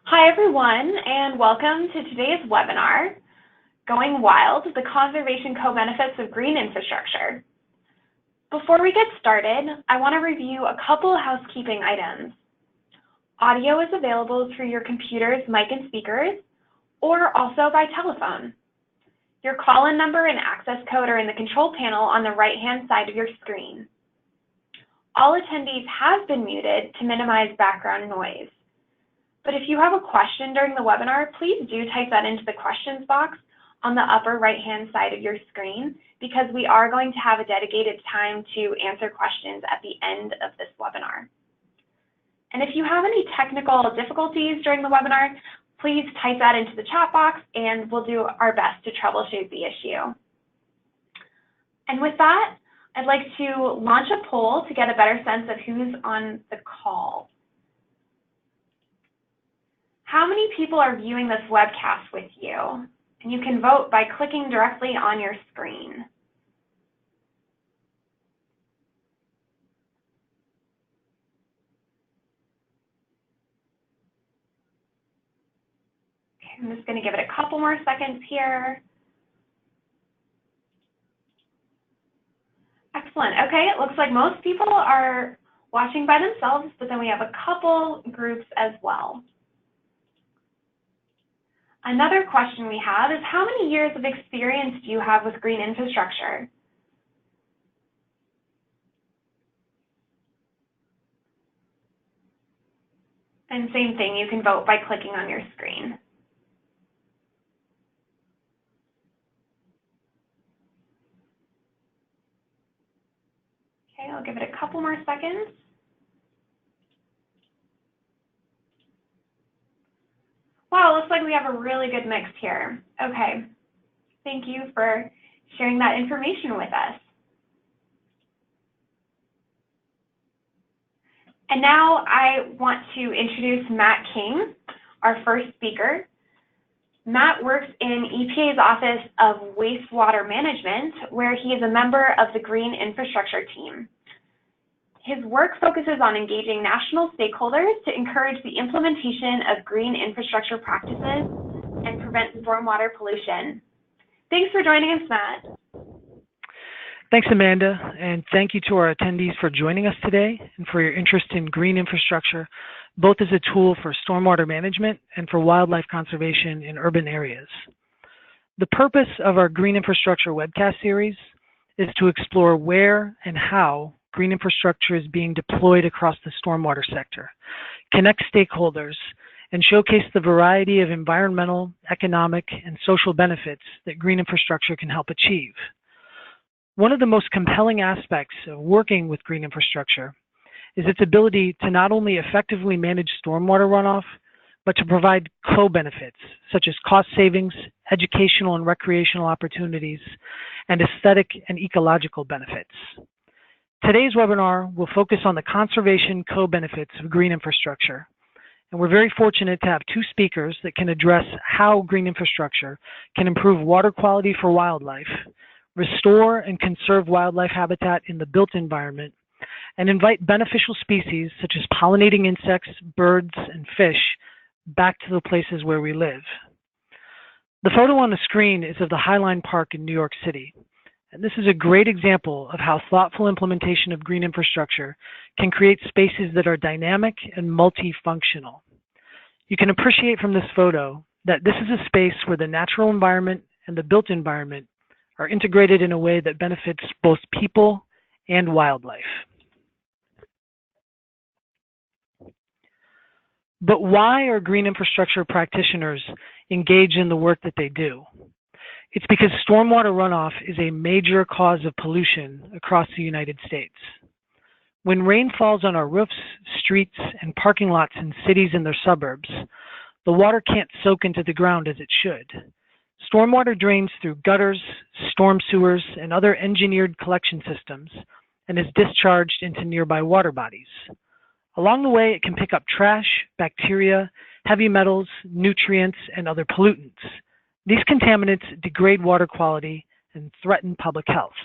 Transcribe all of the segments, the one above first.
Hi everyone, and welcome to today's webinar, Going Wild, the Conservation Co-Benefits of Green Infrastructure. Before we get started, I want to review a couple housekeeping items. Audio is available through your computer's mic and speakers, or also by telephone. Your call-in number and access code are in the control panel on the right-hand side of your screen. All attendees have been muted to minimize background noise. But if you have a question during the webinar, please do type that into the questions box on the upper right-hand side of your screen, because we are going to have a dedicated time to answer questions at the end of this webinar. And if you have any technical difficulties during the webinar, please type that into the chat box and we'll do our best to troubleshoot the issue. And with that, I'd like to launch a poll to get a better sense of who's on the call. How many people are viewing this webcast with you? And you can vote by clicking directly on your screen. Okay, I'm just going to give it a couple more seconds here. Excellent. Okay, it looks like most people are watching by themselves, but then we have a couple groups as well. Another question we have is, how many years of experience do you have with green infrastructure? And same thing, you can vote by clicking on your screen. Okay, I'll give it a couple more seconds. Wow, looks like we have a really good mix here. Okay, thank you for sharing that information with us. And now I want to introduce Matt King, our first speaker. Matt works in EPA's Office of Wastewater Management, where he is a member of the Green Infrastructure team. His work focuses on engaging national stakeholders to encourage the implementation of green infrastructure practices and prevent stormwater pollution. Thanks for joining us, Matt. Thanks, Amanda, and thank you to our attendees for joining us today and for your interest in green infrastructure, both as a tool for stormwater management and for wildlife conservation in urban areas. The purpose of our Green Infrastructure webcast series is to explore where and how green infrastructure is being deployed across the stormwater sector, connect stakeholders, and showcase the variety of environmental, economic, and social benefits that green infrastructure can help achieve. One of the most compelling aspects of working with green infrastructure is its ability to not only effectively manage stormwater runoff, but to provide co-benefits such as cost savings, educational and recreational opportunities, and aesthetic and ecological benefits. Today's webinar will focus on the conservation co-benefits of green infrastructure, and we're very fortunate to have two speakers that can address how green infrastructure can improve water quality for wildlife, restore and conserve wildlife habitat in the built environment, and invite beneficial species such as pollinating insects, birds, and fish back to the places where we live. The photo on the screen is of the Highline Park in New York City. And this is a great example of how thoughtful implementation of green infrastructure can create spaces that are dynamic and multifunctional. You can appreciate from this photo that this is a space where the natural environment and the built environment are integrated in a way that benefits both people and wildlife. But why are green infrastructure practitioners engaged in the work that they do? It's because stormwater runoff is a major cause of pollution across the United States. When rain falls on our roofs, streets, and parking lots in cities and their suburbs, the water can't soak into the ground as it should. Stormwater drains through gutters, storm sewers, and other engineered collection systems and is discharged into nearby water bodies. Along the way, it can pick up trash, bacteria, heavy metals, nutrients, and other pollutants. These contaminants degrade water quality and threaten public health.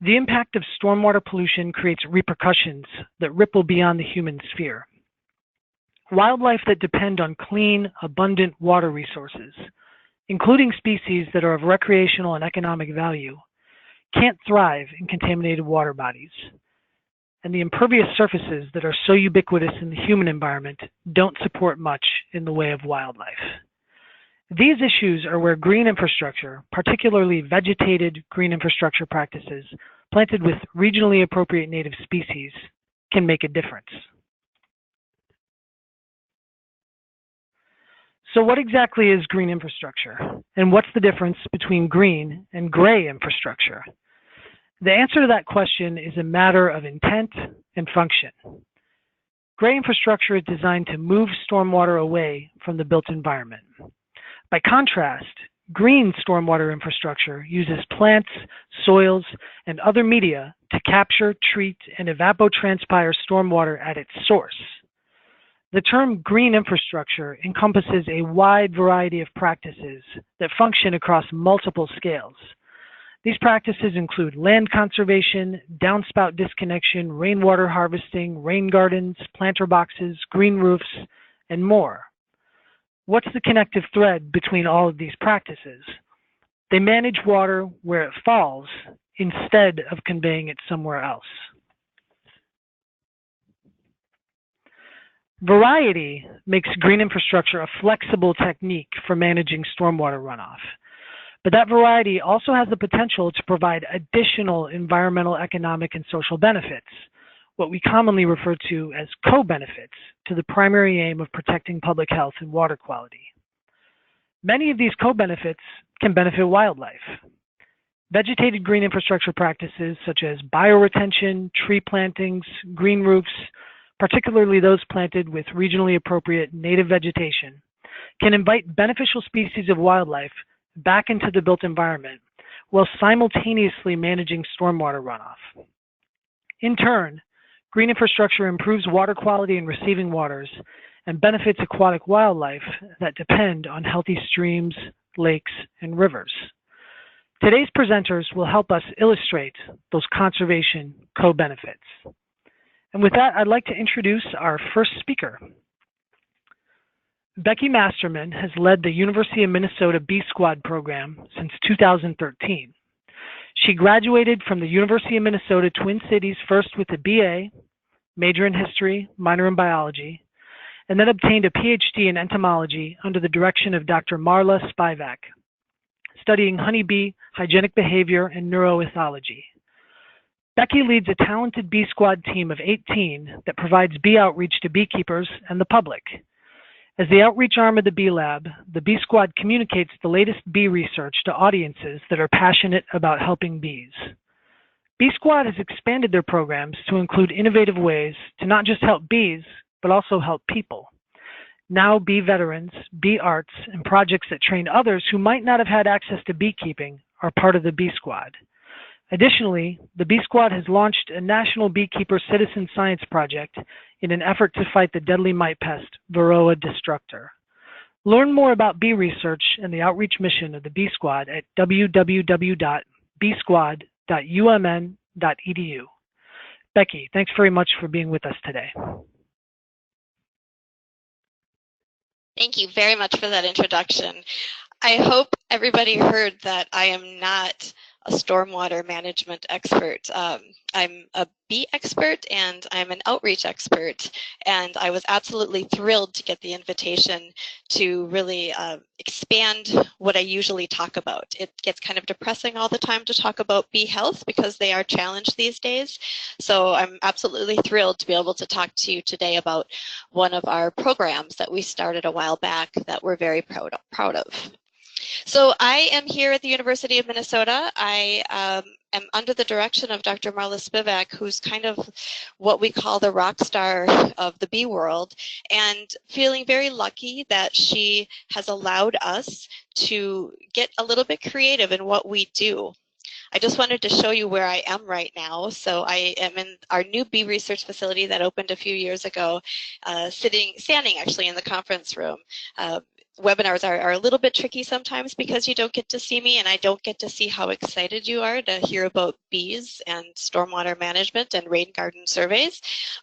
The impact of stormwater pollution creates repercussions that ripple beyond the human sphere. Wildlife that depend on clean, abundant water resources, including species that are of recreational and economic value, can't thrive in contaminated water bodies. And the impervious surfaces that are so ubiquitous in the human environment don't support much in the way of wildlife. These issues are where green infrastructure, particularly vegetated green infrastructure practices planted with regionally appropriate native species, can make a difference. So what exactly is green infrastructure? And what's the difference between green and gray infrastructure? The answer to that question is a matter of intent and function. Gray infrastructure is designed to move stormwater away from the built environment. By contrast, green stormwater infrastructure uses plants, soils, and other media to capture, treat, and evapotranspire stormwater at its source. The term green infrastructure encompasses a wide variety of practices that function across multiple scales. These practices include land conservation, downspout disconnection, rainwater harvesting, rain gardens, planter boxes, green roofs, and more. What's the connective thread between all of these practices? They manage water where it falls instead of conveying it somewhere else. Variety makes green infrastructure a flexible technique for managing stormwater runoff. But that variety also has the potential to provide additional environmental, economic, and social benefits, what we commonly refer to as co-benefits, to the primary aim of protecting public health and water quality. Many of these co-benefits can benefit wildlife. Vegetated green infrastructure practices such as bioretention, tree plantings, green roofs, particularly those planted with regionally appropriate native vegetation, can invite beneficial species of wildlife back into the built environment while simultaneously managing stormwater runoff. In turn, green infrastructure improves water quality in receiving waters and benefits aquatic wildlife that depend on healthy streams, lakes, and rivers. Today's presenters will help us illustrate those conservation co-benefits. And with that, I'd like to introduce our first speaker. Becky Masterman has led the University of Minnesota Bee Squad program since 2013. She graduated from the University of Minnesota Twin Cities first with a BA, major in history, minor in biology, and then obtained a PhD in entomology under the direction of Dr. Marla Spivak, studying honeybee hygienic behavior and neuroethology. Becky leads a talented Bee Squad team of 18 that provides bee outreach to beekeepers and the public. As the outreach arm of the Bee Lab, the Bee Squad communicates the latest bee research to audiences that are passionate about helping bees. Bee Squad has expanded their programs to include innovative ways to not just help bees, but also help people. Now, bee veterans, bee arts, and projects that train others who might not have had access to beekeeping are part of the Bee Squad. Additionally, the Bee Squad has launched a national beekeeper citizen science project in an effort to fight the deadly mite pest, Varroa destructor. Learn more about bee research and the outreach mission of the Bee Squad at www.beesquad.umn.edu. Becky, thanks very much for being with us today. Thank you very much for that introduction. I hope everybody heard that I am not a stormwater management expert. I'm a bee expert and I'm an outreach expert, and I was absolutely thrilled to get the invitation to really expand what I usually talk about. It gets kind of depressing all the time to talk about bee health because they are challenged these days. So I'm absolutely thrilled to be able to talk to you today about one of our programs that we started a while back that we're very proud of. So I am here at the University of Minnesota. I am under the direction of Dr. Marla Spivak, who's kind of what we call the rock star of the bee world, and feeling very lucky that she has allowed us to get a little bit creative in what we do. I just wanted to show you where I am right now. So I am in our new bee research facility that opened a few years ago, standing actually in the conference room. Webinars are a little bit tricky sometimes because you don't get to see me and I don't get to see how excited you are to hear about bees and stormwater management and rain garden surveys.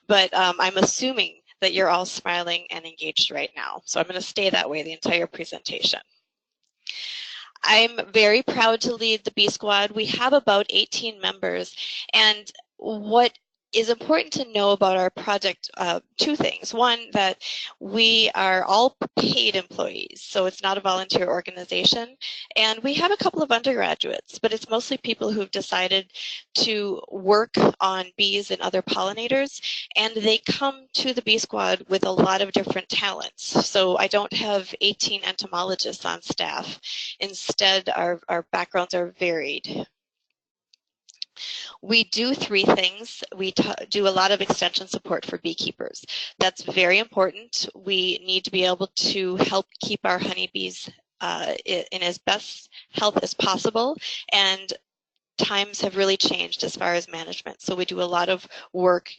But I'm assuming that you're all smiling and engaged right now. So I'm going to stay that way the entire presentation. I'm very proud to lead the Bee Squad. We have about 18 members, and what is important to know about our project, two things. One, that we are all paid employees, so it's not a volunteer organization. And we have a couple of undergraduates, but it's mostly people who've decided to work on bees and other pollinators, and they come to the Bee Squad with a lot of different talents. So I don't have 18 entomologists on staff. Instead, our backgrounds are varied. We do three things. We do a lot of extension support for beekeepers. That's very important. We need to be able to help keep our honeybees in as best health as possible, and times have really changed as far as management. So we do a lot of work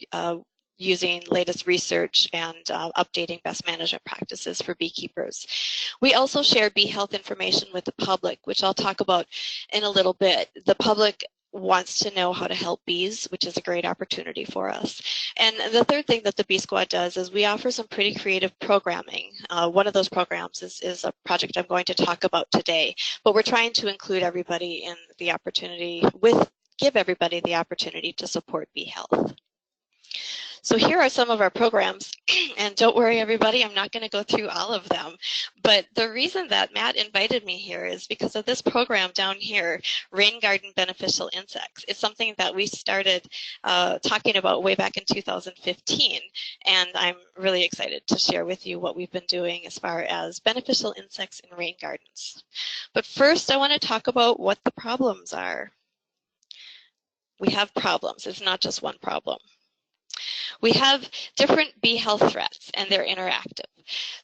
using latest research and updating best management practices for beekeepers. We also share bee health information with the public, which I'll talk about in a little bit. The public wants to know how to help bees, which is a great opportunity for us. And the third thing that the Bee Squad does is we offer some pretty creative programming. One of those programs is a project I'm going to talk about today, but we're trying to include everybody in the opportunity, give everybody the opportunity to support bee health. So here are some of our programs, and don't worry everybody, I'm not going to go through all of them, but the reason that Matt invited me here is because of this program down here, Rain Garden Beneficial Insects. It's something that we started talking about way back in 2015, and I'm really excited to share with you what we've been doing as far as beneficial insects in rain gardens. But first I want to talk about what the problems are. We have problems, it's not just one problem. We have different bee health threats, and they're interactive.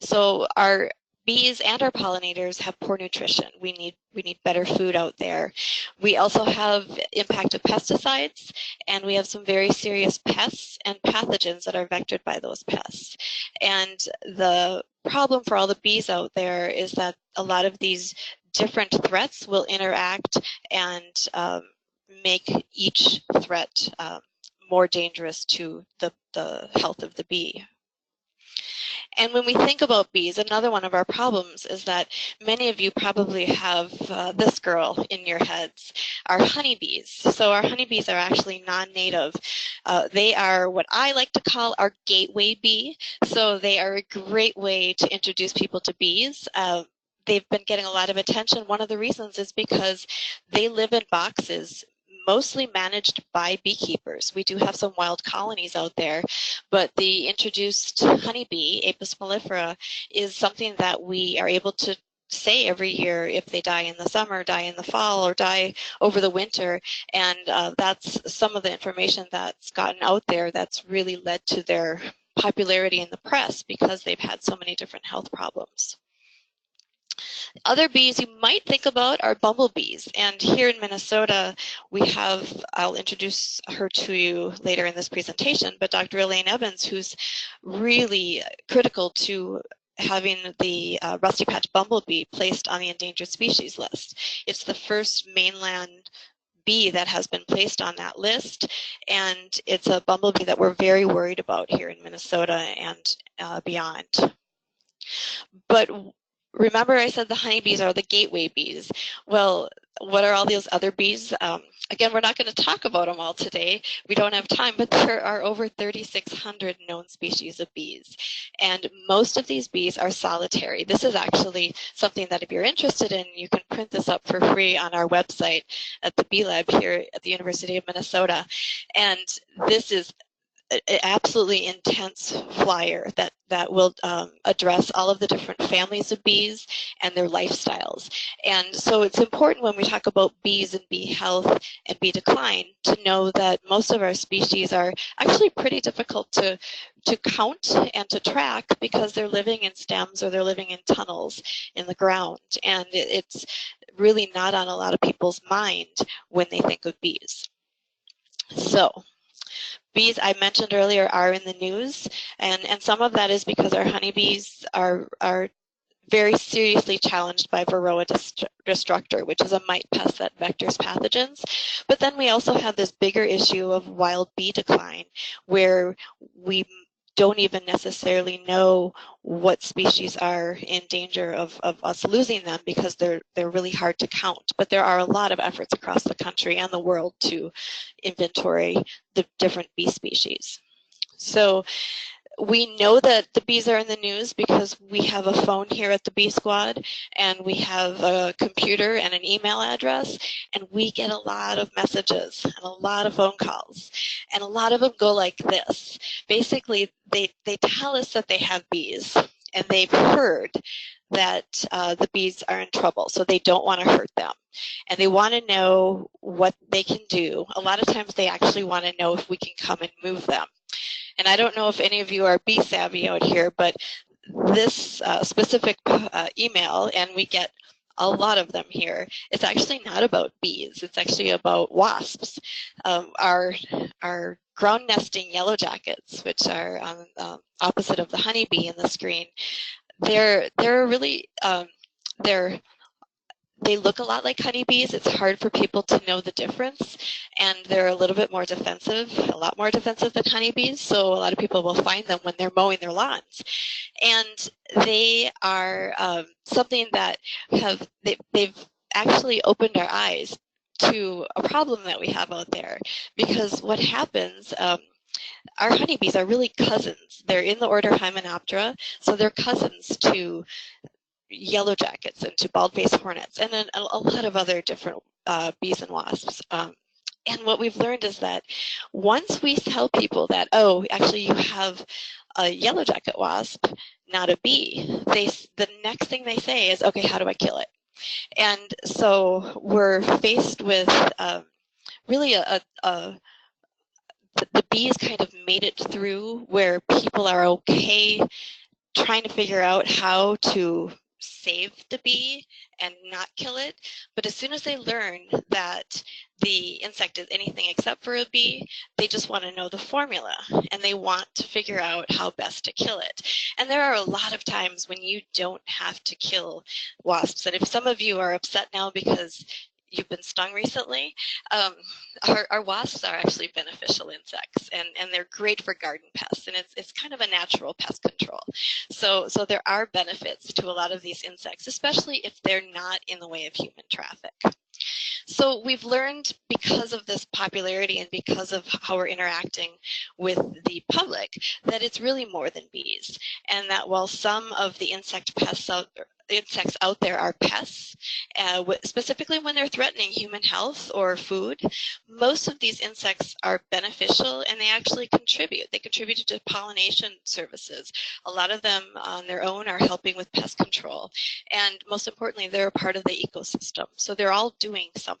So our bees and our pollinators have poor nutrition. We need better food out there. We also have impact of pesticides, and we have some very serious pests and pathogens that are vectored by those pests. And the problem for all the bees out there is that a lot of these different threats will interact and make each threat more dangerous to the health of the bee. And when we think about bees, another one of our problems is that many of you probably have this girl in your heads, our honeybees. So our honeybees are actually non-native. They are what I like to call our gateway bee. So they are a great way to introduce people to bees. They've been getting a lot of attention. One of the reasons is because they live in boxes mostly managed by beekeepers. We do have some wild colonies out there, but the introduced honeybee, Apis mellifera, is something that we are able to say every year if they die in the summer, die in the fall, or die over the winter. And that's some of the information that's gotten out there that's really led to their popularity in the press because they've had so many different health problems. Other bees you might think about are bumblebees, and here in Minnesota we have, I'll introduce her to you later in this presentation, but Dr. Elaine Evans, who's really critical to having the rusty patch bumblebee placed on the endangered species list. It's the first mainland bee that has been placed on that list, and it's a bumblebee that we're very worried about here in Minnesota and beyond. But remember I said the honeybees are the gateway bees. Well, what are all those other bees? Again, we're not going to talk about them all today. We don't have time, but there are over 3,600 known species of bees. And most of these bees are solitary. This is actually something that if you're interested in, you can print this up for free on our website at the Bee Lab here at the University of Minnesota. And this is an absolutely intense flyer that will address all of the different families of bees and their lifestyles. And so it's important when we talk about bees and bee health and bee decline to know that most of our species are actually pretty difficult to count and to track because they're living in stems or they're living in tunnels in the ground. And it's really not on a lot of people's mind when they think of bees. So bees, I mentioned earlier, are in the news, and some of that is because our honeybees are very seriously challenged by Varroa destructor, which is a mite pest that vectors pathogens. But then we also have this bigger issue of wild bee decline, where we don't even necessarily know what species are in danger of us losing them because they're really hard to count. But there are a lot of efforts across the country and the world to inventory the different bee species. So we know that the bees are in the news because we have a phone here at the Bee Squad, and we have a computer and an email address, and we get a lot of messages and a lot of phone calls, and a lot of them go like this. Basically, they tell us that they have bees, and they've heard that the bees are in trouble, so they don't want to hurt them. And they want to know what they can do. A lot of times they actually want to know if we can come and move them. And I don't know if any of you are bee savvy out here, but this specific email, and we get a lot of them here, it's actually not about bees. It's actually about wasps. Our ground nesting yellow jackets, which are on opposite of the honeybee in the screen, they're really they look a lot like honeybees. It's hard for people to know the difference, and they're a little bit more defensive, a lot more defensive than honeybees, so a lot of people will find them when they're mowing their lawns. And they are something that they've actually opened our eyes to a problem that we have out there, because what happens, our honeybees are really cousins. They're in the order Hymenoptera, so they're cousins to yellow jackets and to bald-faced hornets, and then a lot of other different bees and wasps. And what we've learned is that once we tell people that, oh, actually you have a yellow jacket wasp, not a bee, the next thing they say is, okay, how do I kill it? And so we're faced with really the bees kind of made it through where people are okay trying to figure out how to save the bee and not kill it. But as soon as they learn that the insect is anything except for a bee, they just want to know the formula, and they want to figure out how best to kill it. And there are a lot of times when you don't have to kill wasps. And if some of you are upset now because you've been stung recently, our wasps are actually beneficial insects, and they're great for garden pests, and it's kind of a natural pest control. So there are benefits to a lot of these insects, especially if they're not in the way of human traffic. So we've learned, because of this popularity and because of how we're interacting with the public, that it's really more than bees, and that while some of the insects out there are pests, specifically when they're threatening human health or food, most of these insects are beneficial, and they actually contribute. They contribute to pollination services. A lot of them on their own are helping with pest control, and most importantly, they're a part of the ecosystem. So they're all doing something.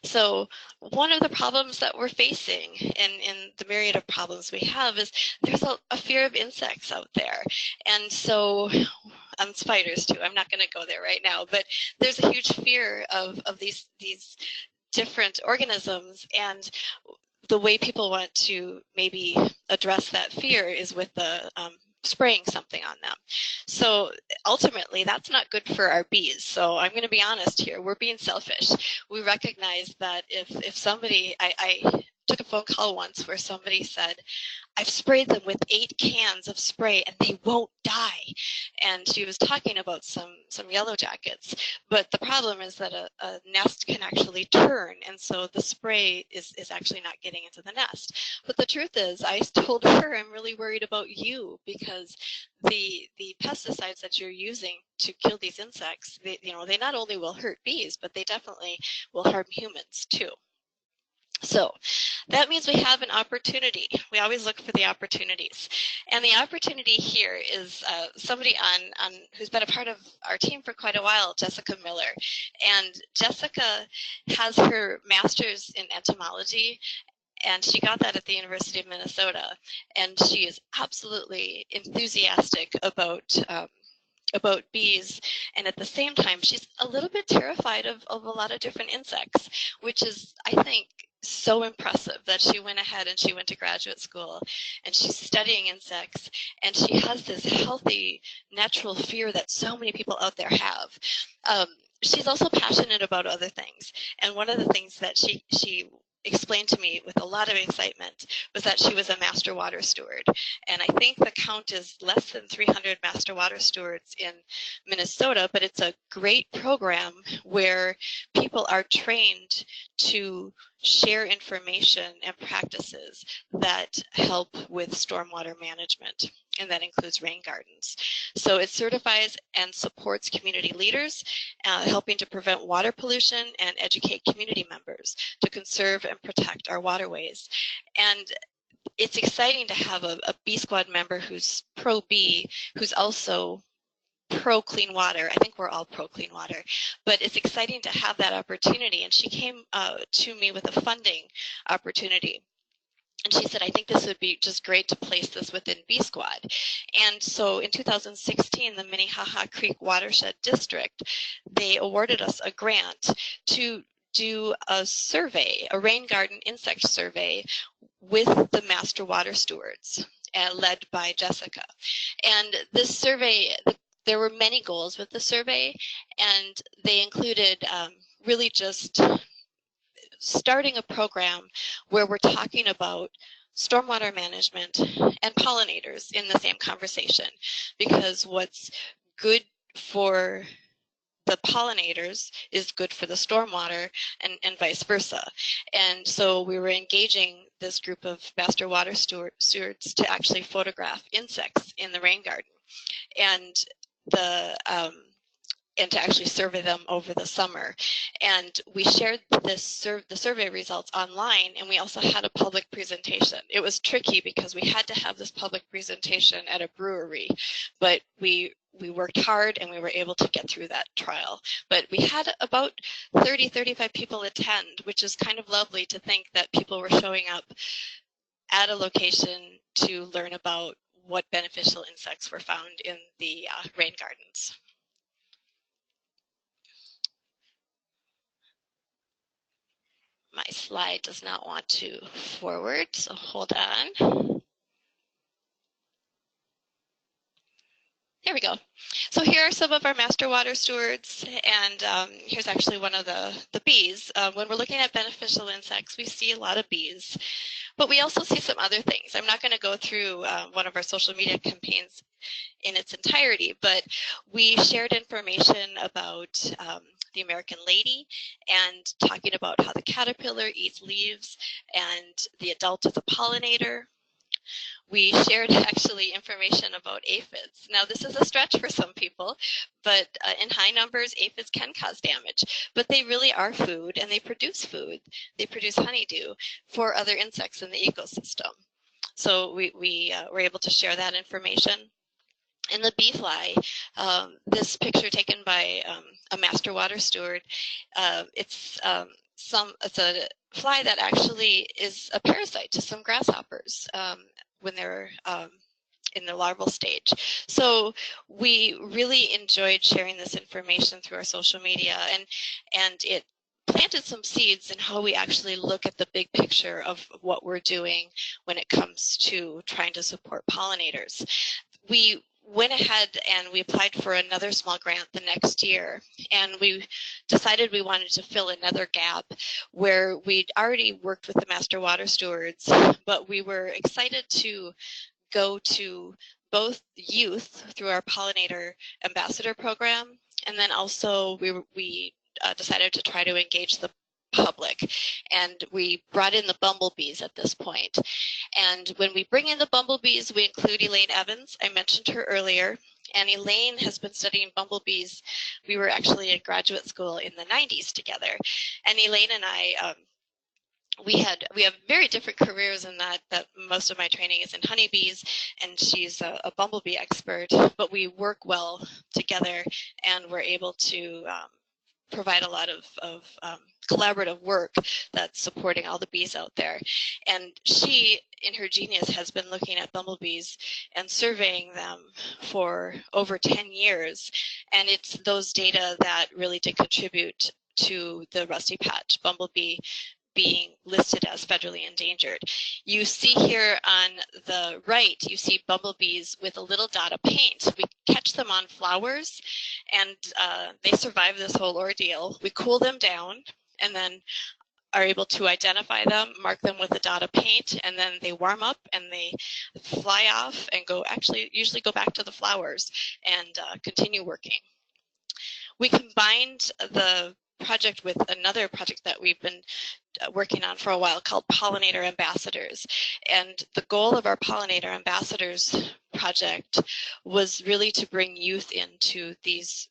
So one of the problems that we're facing in the myriad of problems we have is there's a fear of insects out there. And so, spiders too, I'm not going to go there right now, but there's a huge fear of these different organisms, and the way people want to maybe address that fear is with the spraying something on them. So ultimately, that's not good for our bees. So I'm going to be honest here, we're being selfish. We recognize that if somebody, I took a phone call once where somebody said, I've sprayed them with 8 cans of spray and they won't die. And she was talking about some yellow jackets. But the problem is that a nest can actually turn, and so the spray is actually not getting into the nest. But the truth is, I told her, I'm really worried about you, because the pesticides that you're using to kill these insects, they not only will hurt bees, but they definitely will harm humans too. So that means we have an opportunity. We always look for the opportunities. And the opportunity here is somebody on who's been a part of our team for quite a while, Jessica Miller. And Jessica has her master's in entomology, and she got that at the University of Minnesota. And she is absolutely enthusiastic about bees, and at the same time she's a little bit terrified of a lot of different insects, which is, I think, so impressive that she went ahead and she went to graduate school and she's studying insects, and she has this healthy natural fear that so many people out there have. She's also passionate about other things, and one of the things that she explained to me with a lot of excitement was that she was a master water steward. And I think the count is less than 300 master water stewards in Minnesota, but it's a great program where people are trained to share information and practices that help with stormwater management, and that includes rain gardens. So it certifies and supports community leaders, helping to prevent water pollution and educate community members to conserve and protect our waterways. And it's exciting to have a Bee Squad member who's pro-bee, who's also pro-clean water. I think we're all pro-clean water, but it's exciting to have that opportunity. And she came to me with a funding opportunity. And she said, I think this would be just great to place this within Bee Squad. And so in 2016, the Minnehaha Creek Watershed District, they awarded us a grant to do a survey, a rain garden insect survey with the master water stewards, led by Jessica. And this survey, there were many goals with the survey, and they included really just starting a program where we're talking about stormwater management and pollinators in the same conversation, because what's good for the pollinators is good for the stormwater, and vice versa. And so we were engaging this group of master water stewards to actually photograph insects in the rain garden, and and to actually survey them over the summer. And we shared the survey results online, and we also had a public presentation. It was tricky because we had to have this public presentation at a brewery, but we worked hard and we were able to get through that trial. But we had about 35 people attend, which is kind of lovely to think that people were showing up at a location to learn about what beneficial insects were found in the rain gardens. My slide does not want to forward, so hold on. There we go. So here are some of our master water stewards, and here's actually one of the bees. When we're looking at beneficial insects, we see a lot of bees, but we also see some other things. I'm not going to go through one of our social media campaigns in its entirety, but we shared information about the American lady, and talking about how the caterpillar eats leaves and the adult is a pollinator. We shared actually information about aphids. Now this is a stretch for some people, but in high numbers aphids can cause damage, but they really are food, and they produce food. They produce honeydew for other insects in the ecosystem. So we were able to share that information. And the bee fly, this picture taken by a master water steward, it's a fly that actually is a parasite to some grasshoppers when they're in the larval stage. So we really enjoyed sharing this information through our social media, and it planted some seeds in how we actually look at the big picture of what we're doing when it comes to trying to support pollinators. We went ahead and we applied for another small grant the next year, and we decided we wanted to fill another gap where we'd already worked with the master water stewards, but we were excited to go to both youth through our pollinator ambassador program, and then also we decided to try to engage the public, and we brought in the bumblebees at this point. And when we bring in the bumblebees, we include Elaine Evans. I mentioned her earlier, and Elaine has been studying bumblebees. We were actually in graduate school in the 90s together, and Elaine and I we have very different careers in that most of my training is in honeybees, and she's a bumblebee expert, but we work well together, and we're able to provide a lot of collaborative work that's supporting all the bees out there. And she, in her genius, has been looking at bumblebees and surveying them for over 10 years. And it's those data that really did contribute to the rusty patch bumblebee being listed as federally endangered. You see here on the right, you see bumblebees with a little dot of paint. We catch them on flowers, and they survive this whole ordeal. We cool them down, and then are able to identify them, mark them with a dot of paint, and then they warm up and they fly off and usually go back to the flowers and continue working. We combined the project with another project that we've been working on for a while called Pollinator Ambassadors. And the goal of our Pollinator Ambassadors project was really to bring youth into these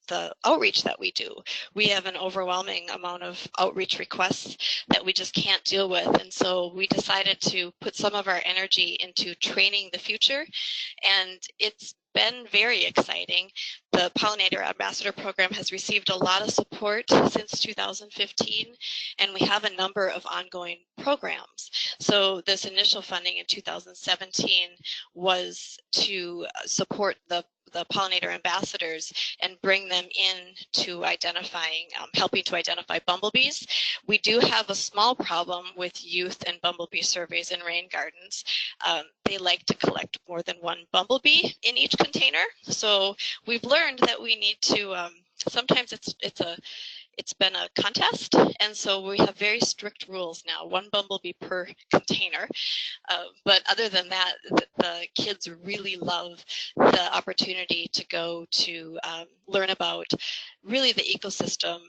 the outreach that we do. We have an overwhelming amount of outreach requests that we just can't deal with. And so we decided to put some of our energy into training the future. And it's been very exciting. The Pollinator Ambassador Program has received a lot of support since 2015, and we have a number of ongoing programs. So this initial funding in 2017 was to support the pollinator ambassadors and bring them in to helping to identify bumblebees. We do have a small problem with youth and bumblebee surveys in rain gardens. They like to collect more than one bumblebee in each container. So we've learned that we need to, sometimes it's been a contest, and so we have very strict rules now, one bumblebee per container. But other than that, the kids really love the opportunity to go to learn about really the ecosystem,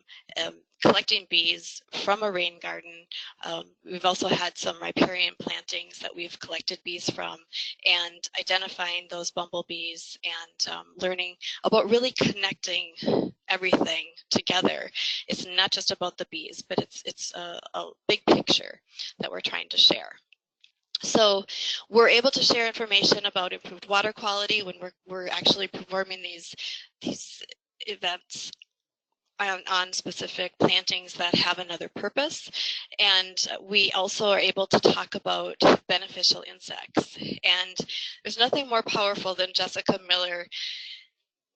collecting bees from a rain garden. We've also had some riparian plantings that we've collected bees from, and identifying those bumblebees and learning about really connecting everything together. It's not just about the bees, but it's a big picture that we're trying to share. So we're able to share information about improved water quality when we're actually performing these events on specific plantings that have another purpose. And we also are able to talk about beneficial insects. And there's nothing more powerful than Jessica Miller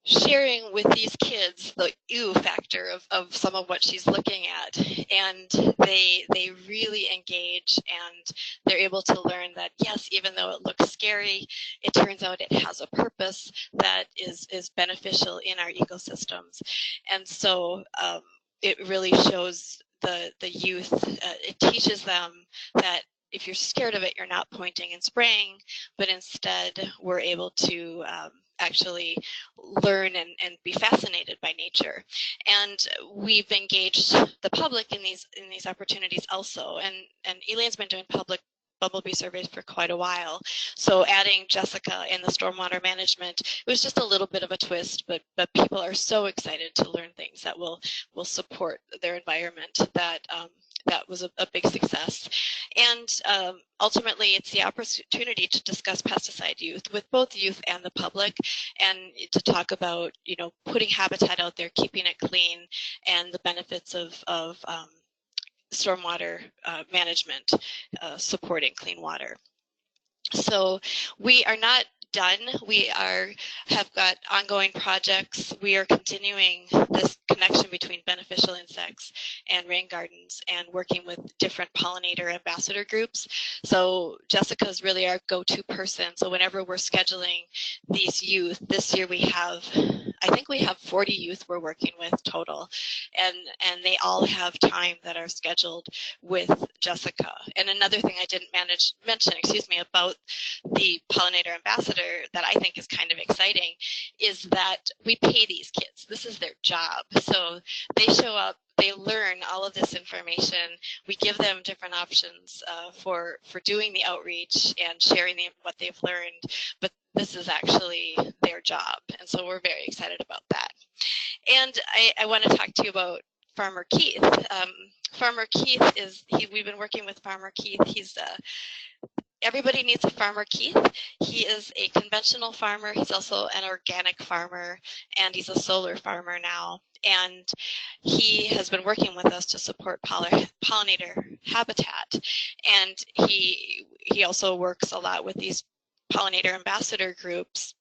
sharing with these kids the ew factor of some of what she's looking at, and they really engage, and they're able to learn that yes, even though it looks scary, it turns out it has a purpose that is beneficial in our ecosystems. And so it really shows the youth, it teaches them that if you're scared of it, you're not pointing and spraying, but instead we're able to actually learn and be fascinated by nature. And we've engaged the public in these opportunities also. And Elaine's been doing public bumblebee surveys for quite a while. So adding Jessica in the stormwater management, it was just a little bit of a twist, but people are so excited to learn things that will support their environment that that was a big success. And ultimately, it's the opportunity to discuss pesticide use with both youth and the public, and to talk about, putting habitat out there, keeping it clean, and the benefits of stormwater management, supporting clean water. So we are not done. We have got ongoing projects. We are continuing this connection between beneficial insects and rain gardens and working with different pollinator ambassador groups. So Jessica is really our go-to person. So whenever we're scheduling these youth, this year I think we have 40 youth we're working with total, and they all have time that are scheduled with Jessica. And another thing I didn't mention about the pollinator ambassador that I think is kind of exciting is that we pay these kids. This is their job. So they show up, they learn all of this information. We give them different options for doing the outreach and sharing what they've learned, but this is actually their job. And so we're very excited about that. And I want to talk to you about Farmer Keith. Farmer Keith we've been working with Farmer Keith. Everybody needs a Farmer Keith. He is a conventional farmer. He's also an organic farmer, and he's a solar farmer now. And he has been working with us to support pollinator habitat. And he also works a lot with these pollinator ambassador groups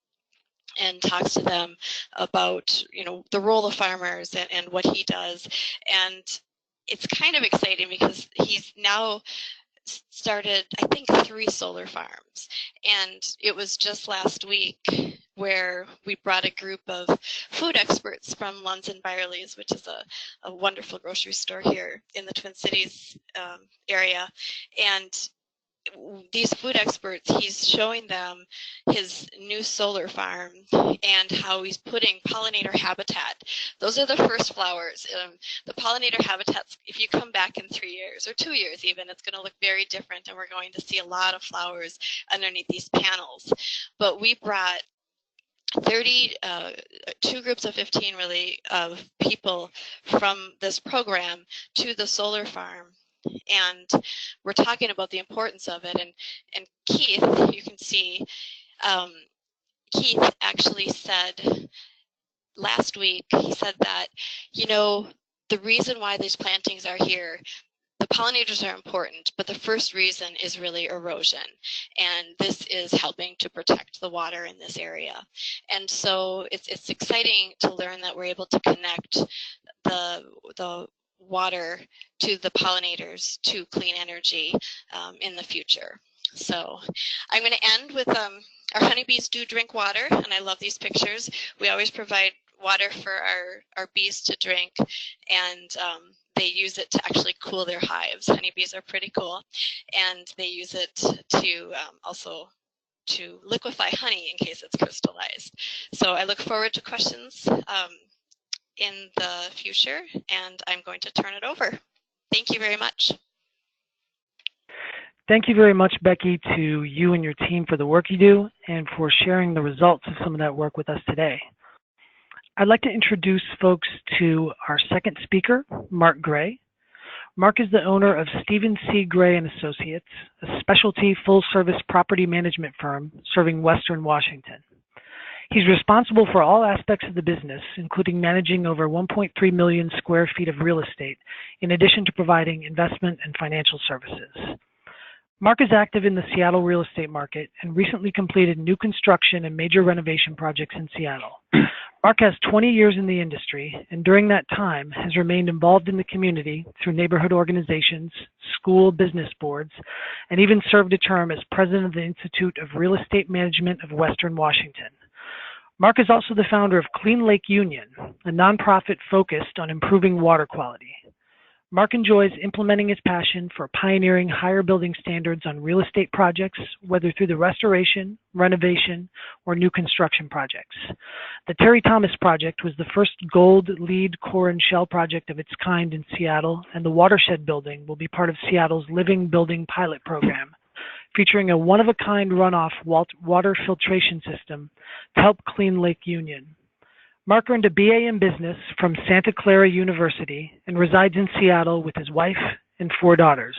and talks to them about, the role of farmers and what he does. And it's kind of exciting because he's now started, I think, 3 solar farms. And it was just last week where we brought a group of food experts from Lunds and Byerly's, which is a wonderful grocery store here in the Twin Cities area. And these food experts, he's showing them his new solar farm and how he's putting pollinator habitat. Those are the first flowers. The pollinator habitats, if you come back in 3 years or 2 years even, it's going to look very different, and we're going to see a lot of flowers underneath these panels. But we brought 2 groups of 15 really of people from this program to the solar farm, and we're talking about the importance of it. And Keith, you can see, Keith actually said last week, he said that, you know, the reason why these plantings are here, the pollinators are important, but the first reason is really erosion. And this is helping to protect the water in this area. And so it's exciting to learn that we're able to connect the water to the pollinators to clean energy in the future. So I'm going to end with our honeybees do drink water, and I love these pictures. We always provide water for our bees to drink, and they use it to actually cool their hives. Honeybees are pretty cool, and they use it to also to liquefy honey in case it's crystallized. So I look forward to questions in the future, and I'm going to turn it over. Thank you very much. Thank you very much, Becky, to you and your team for the work you do and for sharing the results of some of that work with us today. I'd like to introduce folks to our second speaker, Mark Gray. Mark is the owner of Stephen C. Gray & Associates, a specialty full-service property management firm serving Western Washington. He's responsible for all aspects of the business, including managing over 1.3 million square feet of real estate, in addition to providing investment and financial services. Mark is active in the Seattle real estate market and recently completed new construction and major renovation projects in Seattle. Mark has 20 years in the industry, and during that time has remained involved in the community through neighborhood organizations, school business boards, and even served a term as president of the Institute of Real Estate Management of Western Washington. Mark is also the founder of Clean Lake Union, a nonprofit focused on improving water quality. Mark enjoys implementing his passion for pioneering higher building standards on real estate projects, whether through the restoration, renovation, or new construction projects. The Terry Thomas Project was the first gold LEED core and shell project of its kind in Seattle, and the Watershed Building will be part of Seattle's Living Building Pilot Program, featuring a one-of-a-kind runoff water filtration system to help clean Lake Union. Mark earned a BA in business from Santa Clara University and resides in Seattle with his wife and 4 daughters.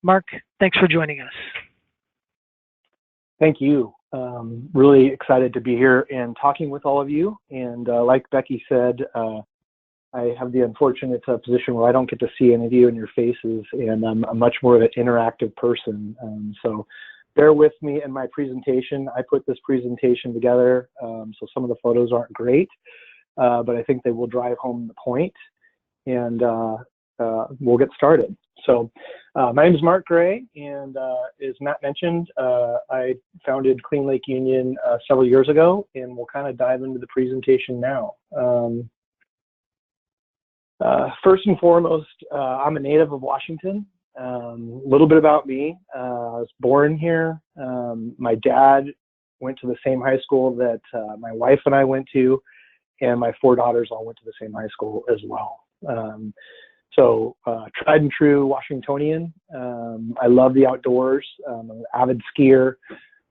Mark, thanks for joining us. Thank you. Really excited to be here and talking with all of you. And like Becky said, I have the unfortunate position where I don't get to see any of you and your faces, and I'm much more of an interactive person. So bear with me in my presentation. I put this presentation together, so some of the photos aren't great, but I think they will drive home the point, and we'll get started. So my name is Mark Gray, and as Matt mentioned, I founded Clean Lake Union several years ago, and we'll kind of dive into the presentation now. First and foremost, I'm a native of Washington. A little bit about me. I was born here. My dad went to the same high school that my wife and I went to, and my 4 daughters all went to the same high school as well. So tried and true Washingtonian. I love the outdoors. I'm an avid skier.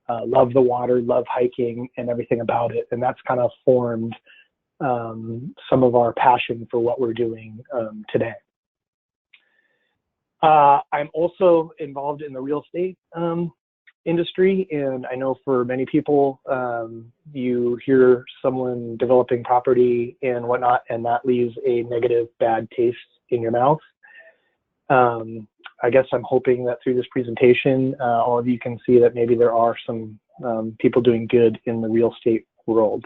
Love the water, love hiking and everything about it. And that's kind of formed some of our passion for what we're doing today. I'm also involved in the real estate industry, and I know for many people, you hear someone developing property and whatnot, and that leaves a negative, bad taste in your mouth. I guess I'm hoping that through this presentation, all of you can see that maybe there are some people doing good in the real estate world.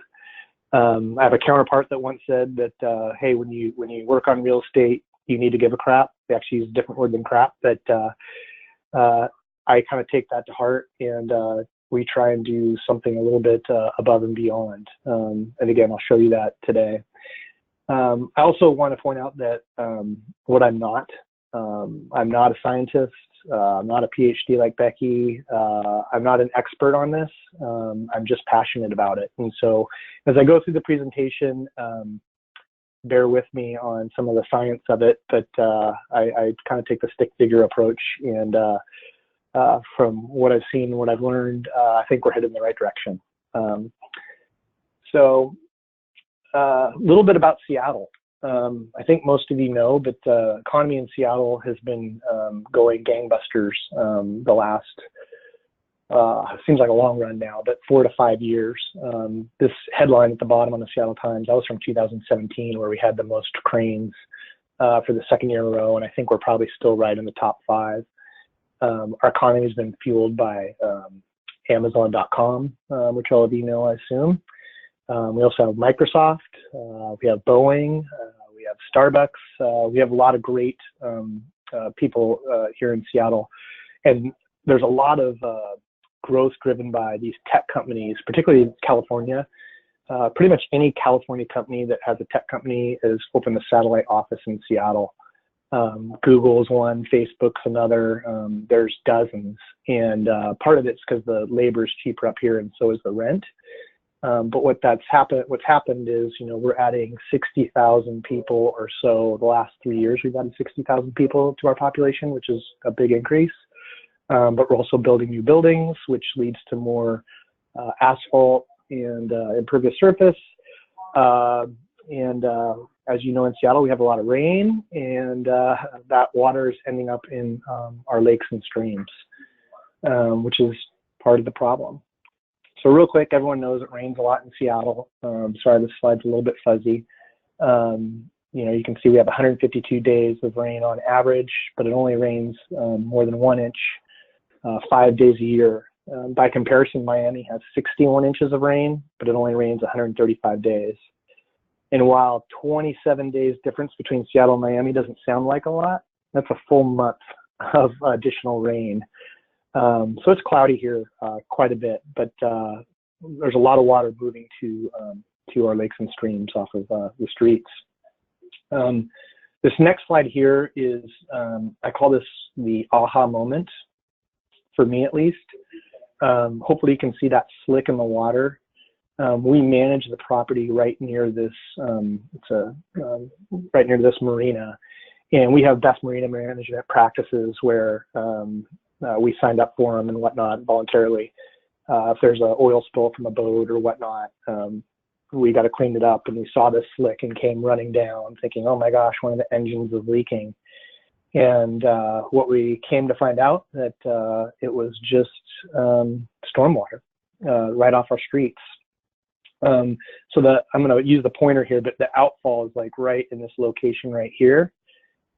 I have a counterpart that once said that, hey, when you work on real estate, you need to give a crap. They actually use a different word than crap, but I kind of take that to heart, and we try and do something a little bit above and beyond. And again, I'll show you that today. I also want to point out that what I'm not a scientist. I'm not a PhD like Becky. I'm not an expert on this. I'm just passionate about it. And so as I go through the presentation, bear with me on some of the science of it, but I kind of take the stick figure approach. And from what I've seen, what I've learned, I think we're headed in the right direction. So a little bit about Seattle. I think most of you know, but the economy in Seattle has been going gangbusters the last, seems like a long run now, but 4 to 5 years. This headline at the bottom on the Seattle Times, that was from 2017, where we had the most cranes for the second year in a row, and I think we're probably still right in the top 5. Our economy has been fueled by Amazon.com, which all of you know, I assume. We also have Microsoft, we have Boeing, we have Starbucks, we have a lot of great people here in Seattle. And there's a lot of growth driven by these tech companies, particularly in California. Pretty much any California company that has a tech company has opened a satellite office in Seattle. Google's one, Facebook's another, there's dozens. And part of it's because the labor is cheaper up here and so is the rent. But what's happened is, you know, we're adding 60,000 people or so. The last 3 years, we've added 60,000 people to our population, which is a big increase. But we're also building new buildings, which leads to more asphalt and impervious surface. As you know, in Seattle, we have a lot of rain, and that water is ending up in our lakes and streams, which is part of the problem. So real quick, everyone knows it rains a lot in Seattle. Sorry, this slide's a little bit fuzzy. You know, you can see we have 152 days of rain on average, but it only rains more than 1 inch 5 days a year. By comparison, Miami has 61 inches of rain, but it only rains 135 days. And while 27 days difference between Seattle and Miami doesn't sound like a lot, that's a full month of additional rain. So it's cloudy here quite a bit, but there's a lot of water moving to our lakes and streams off of the streets. This next slide here is, I call this the aha moment, for me at least. Hopefully you can see that slick in the water. We manage the property right near this, right near this marina, and we have best marina management practices where we signed up for them and whatnot voluntarily. If there's an oil spill from a boat or whatnot, we got to clean it up, and we saw this slick and came running down thinking, oh my gosh, one of the engines is leaking. And what we came to find out that it was just stormwater right off our streets. So I'm going to use the pointer here, but the outfall is like right in this location right here.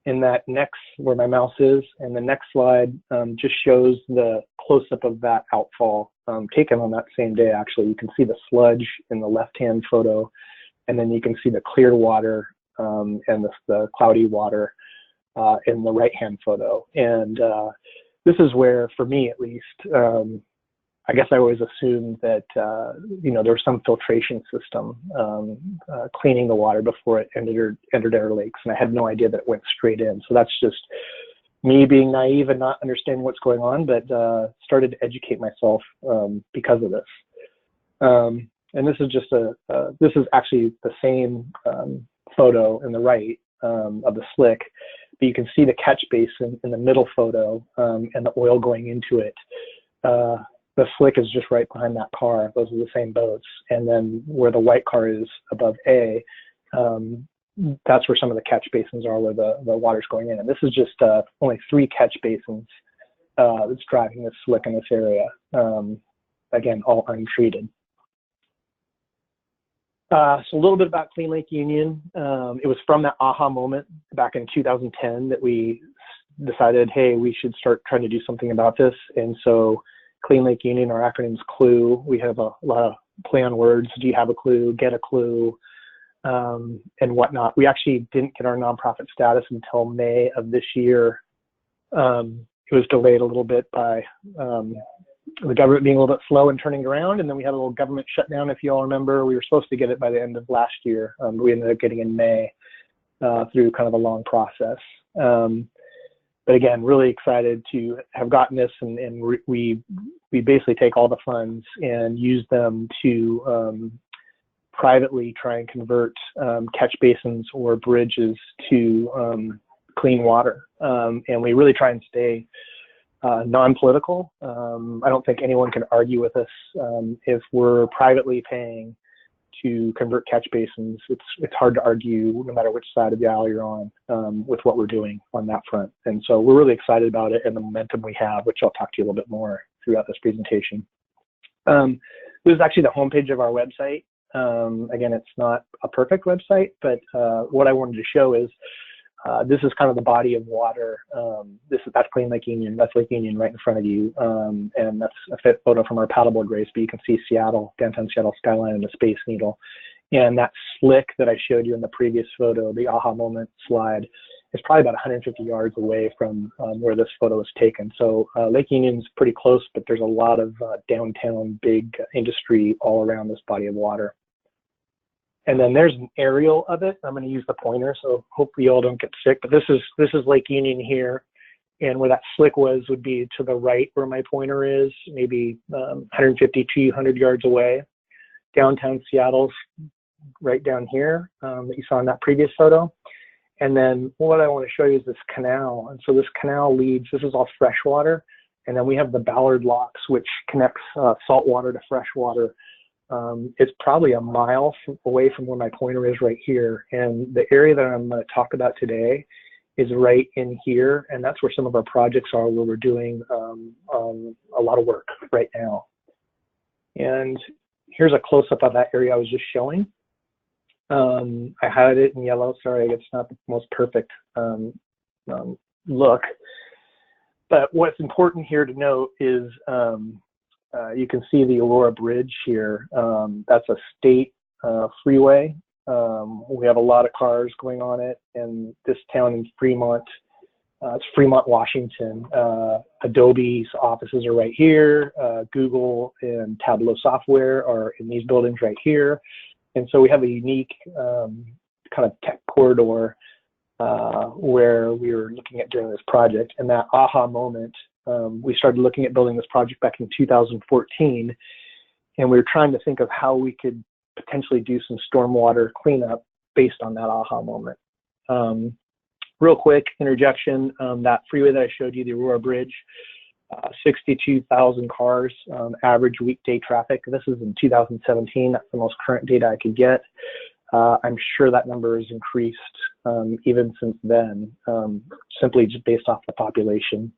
And that next, where my mouse is, and the next slide just shows the close-up of that outfall taken on that same day. Actually, you can see the sludge in the left-hand photo, and then you can see the clear water and the cloudy water in the right-hand photo. And this is where, for me at least, I guess I always assumed that, you know, there was some filtration system cleaning the water before it entered our lakes, and I had no idea that it went straight in. So that's just me being naive and not understanding what's going on, but started to educate myself because of this. And this is just this is actually the same photo in the right of the slick, but you can see the catch basin in the middle photo and the oil going into it. The slick is just right behind that car. Those are the same boats. And then where the white car is above A, that's where some of the catch basins are, where the water's going in. And this is just only 3 catch basins that's driving this slick in this area. Again, all untreated. So a little bit about Clean Lake Union. It was from that aha moment back in 2010 that we decided, hey, we should start trying to do something about this. And so Clean Lake Union, our acronym's CLUE. We have a lot of play on words. Do you have a clue? Get a clue, and whatnot. We actually didn't get our nonprofit status until May of this year. It was delayed a little bit by the government being a little bit slow in turning it around, and then we had a little government shutdown. If you all remember, we were supposed to get it by the end of last year. We ended up getting in May through kind of a long process. But again, really excited to have gotten this, and we basically take all the funds and use them to privately try and convert catch basins or bridges to clean water. And we really try and stay non-political. I don't think anyone can argue with us if we're privately paying to convert catch basins. It's hard to argue no matter which side of the aisle you're on with what we're doing on that front. And so we're really excited about it and the momentum we have, which I'll talk to you a little bit more throughout this presentation. This is actually the homepage of our website. Again, it's not a perfect website, but what I wanted to show is this is kind of the body of water. That's Clean Lake Union. That's Lake Union right in front of you. And that's a fit photo from our paddleboard race, but you can see Seattle, downtown Seattle skyline and the Space Needle. And that slick that I showed you in the previous photo, the aha moment slide, is probably about 150 yards away from where this photo was taken. So Lake Union's pretty close, but there's a lot of downtown big industry all around this body of water. And then there's an aerial of it. I'm going to use the pointer, so hopefully you all don't get sick. But this is Lake Union here, and where that slick would be to the right where my pointer is, maybe 150, 200 yards away. Downtown Seattle's right down here that you saw in that previous photo. And then what I want to show you is this canal. And so this canal leads, this is all fresh water. And then we have the Ballard Locks, which connects salt water to fresh water. It's probably a mile away from where my pointer is right here. And the area that I'm going to talk about today is right in here. And that's where some of our projects are, where we're doing a lot of work right now. And here's a close-up of that area I was just showing. I had it in yellow. Sorry, it's not the most perfect look. But what's important here to note is you can see the Aurora Bridge here. That's a state freeway. We have a lot of cars going on it, and this town in Fremont, it's Fremont, Washington. Adobe's offices are right here. Google and Tableau software are in these buildings right here. And so we have a unique kind of tech corridor where we were looking at doing this project. And that aha moment, we started looking at building this project back in 2014, and we were trying to think of how we could potentially do some stormwater cleanup based on that aha moment. Real quick interjection, that freeway that I showed you, the Aurora Bridge, 62,000 cars, average weekday traffic. This is in 2017. That's the most current data I could get. I'm sure that number has increased even since then, simply just based off the population.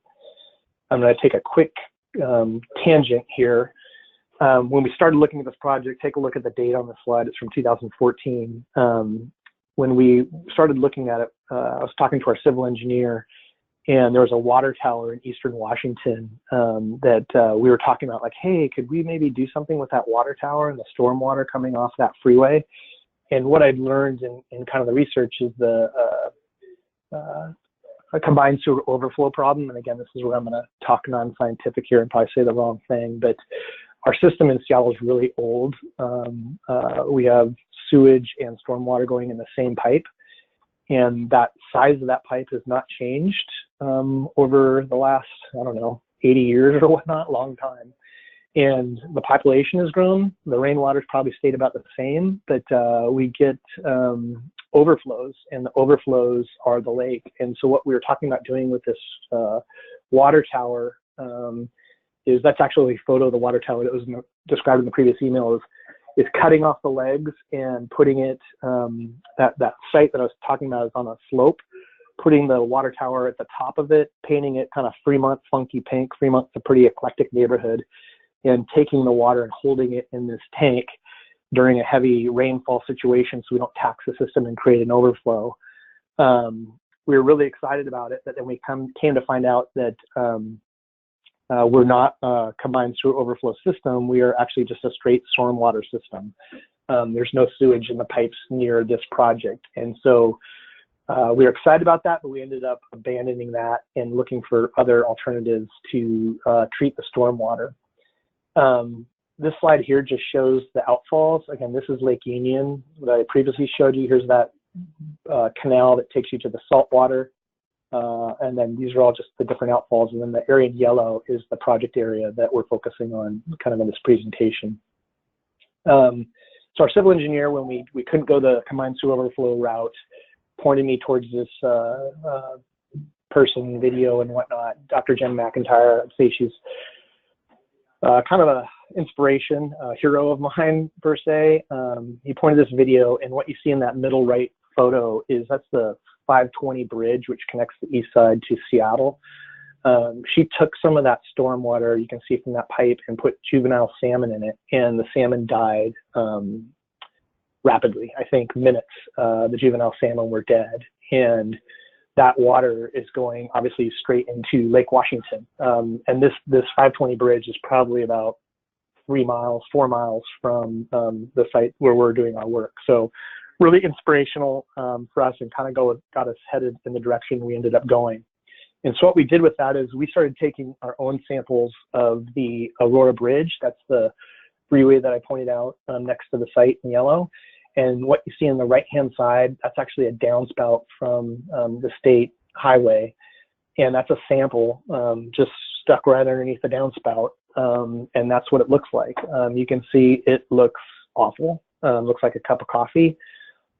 I'm going to take a quick tangent here. When we started looking at this project, take a look at the date on the slide. It's from 2014. When we started looking at it, I was talking to our civil engineer, and there was a water tower in eastern Washington that we were talking about, like, hey, could we maybe do something with that water tower and the stormwater coming off that freeway? And what I'd learned in kind of the research is a combined sewer overflow problem. And again, this is where I'm going to talk non-scientific here and probably say the wrong thing, but our system in Seattle is really old. We have sewage and stormwater going in the same pipe, and that size of that pipe has not changed over the last, I don't know, 80 years or whatnot, long time. And the population has grown. The rainwater's probably stayed about the same, but we get overflows, and the overflows are the lake. And so what we were talking about doing with this water tower is, that's actually a photo of the water tower that was described in the previous email, is cutting off the legs and putting it, that site that I was talking about is on a slope, putting the water tower at the top of it, painting it kind of Fremont funky pink. Fremont's a pretty eclectic neighborhood, and taking the water and holding it in this tank during a heavy rainfall situation so we don't tax the system and create an overflow. We were really excited about it, but then we came to find out that we're not a combined sewer overflow system. We are actually just a straight stormwater system. There's no sewage in the pipes near this project. And so we were excited about that, but we ended up abandoning that and looking for other alternatives to treat the stormwater. This slide here just shows the outfalls. Again, this is Lake Union that I previously showed you. Here's that canal that takes you to the saltwater. And then these are all just the different outfalls. And then the area in yellow is the project area that we're focusing on kind of in this presentation. So our civil engineer, when we couldn't go the combined sewer overflow route, pointed me towards this person, video and whatnot, Dr. Jen McIntyre. I'd say she's kind of a inspiration, a hero of mine per se. He pointed this video, and what you see in that middle right photo is that's the 520 bridge, which connects the east side to Seattle. She took some of that stormwater, you can see from that pipe, and put juvenile salmon in it, and the salmon died rapidly. I think minutes, the juvenile salmon were dead, and that water is going obviously straight into Lake Washington. And this 520 bridge is probably about 4 miles from the site where we're doing our work. So really inspirational for us, and kind of got us headed in the direction we ended up going. And so what we did with that is we started taking our own samples of the Aurora Bridge. That's the freeway that I pointed out next to the site in yellow. And what you see on the right-hand side, that's actually a downspout from the state highway. And that's a sample just stuck right underneath the downspout. And that's what it looks like. You can see it looks awful. Looks like a cup of coffee.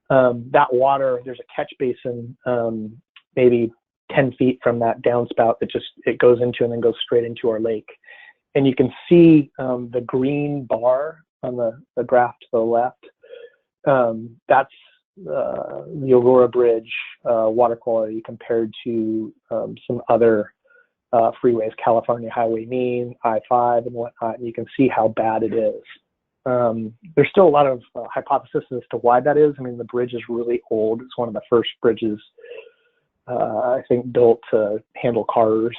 That water, there's a catch basin maybe 10 feet from that downspout that it goes into and then goes straight into our lake. And you can see the green bar on the graph to the left. That's the Aurora Bridge water quality compared to some other freeways, California Highway Mean, I-5 and whatnot. And you can see how bad it is. There's still a lot of hypotheses as to why that is. I mean, the bridge is really old. It's one of the first bridges, I think, built to handle cars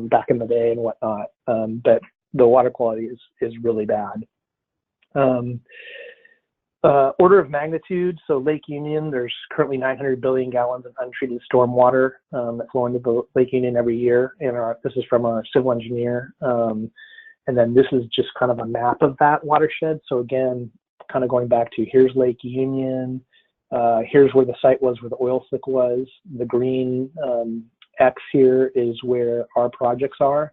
back in the day and whatnot. But the water quality is really bad. Order of magnitude, so Lake Union, there's currently 900 billion gallons of untreated stormwater that flow into the Lake Union every year. And this is from our civil engineer. And then this is just kind of a map of that watershed. So again, kind of going back to here's Lake Union, here's where the site was, where the oil slick was. The green X here is where our projects are.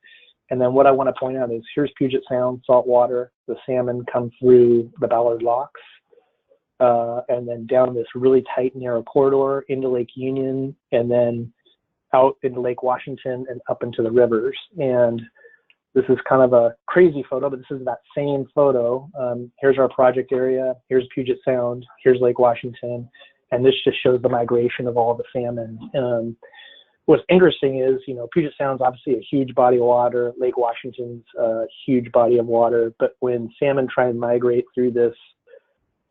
And then what I want to point out is here's Puget Sound, saltwater. The salmon come through the Ballard Locks. And then down this really tight, narrow corridor into Lake Union, and then out into Lake Washington and up into the rivers. And this is kind of a crazy photo, but this is that same photo. Here's our project area. Here's Puget Sound. Here's Lake Washington. And this just shows the migration of all the salmon. What's interesting is, Puget Sound's obviously a huge body of water. Lake Washington's a huge body of water. But when salmon try and migrate through this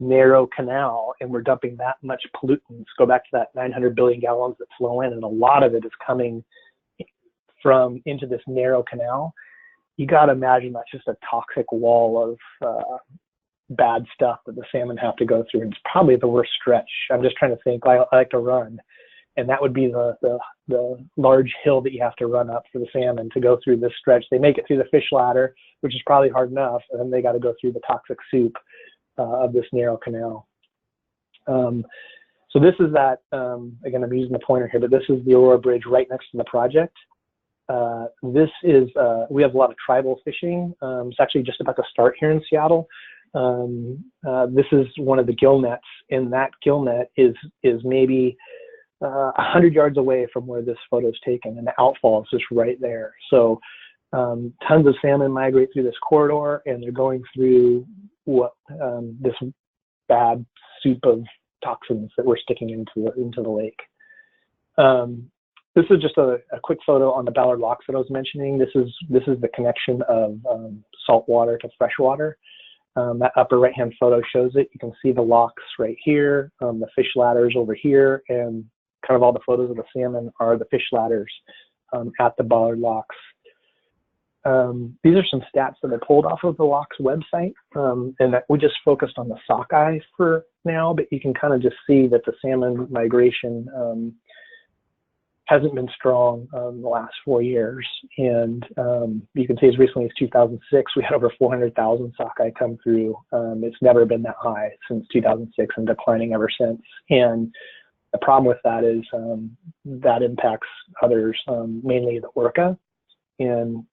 narrow canal, and we're dumping that much pollutants, go back to that 900 billion gallons that flow in, and a lot of it is coming from into this narrow canal. You got to imagine that's just a toxic wall of bad stuff that the salmon have to go through. And it's probably the worst stretch. I'm just trying to think. I like to run, and that would be the large hill that you have to run up for the salmon to go through this stretch. They make it through the fish ladder, which is probably hard enough, and then they got to go through the toxic soup of this narrow canal. So this is that, again, I'm using the pointer here, but this is the Aurora Bridge right next to the project. This is, we have a lot of tribal fishing. It's actually just about to start here in Seattle. This is one of the gill nets, and that gill net is maybe 100 yards away from where this photo is taken, and the outfall is just right there. So tons of salmon migrate through this corridor, and they're going through this bad soup of toxins that we're sticking into the lake. This is just a quick photo on the Ballard Locks that I was mentioning. This is the connection of salt water to fresh water. That upper right-hand photo shows it. You can see the locks right here, the fish ladders over here, and kind of all the photos of the salmon are the fish ladders at the Ballard Locks. These are some stats that I pulled off of the Locks website, and that we just focused on the sockeye for now, but you can kind of just see that the salmon migration hasn't been strong the last 4 years. And you can see as recently as 2006, we had over 400,000 sockeye come through. It's never been that high since 2006 and declining ever since. And the problem with that is that impacts others, mainly the orca. And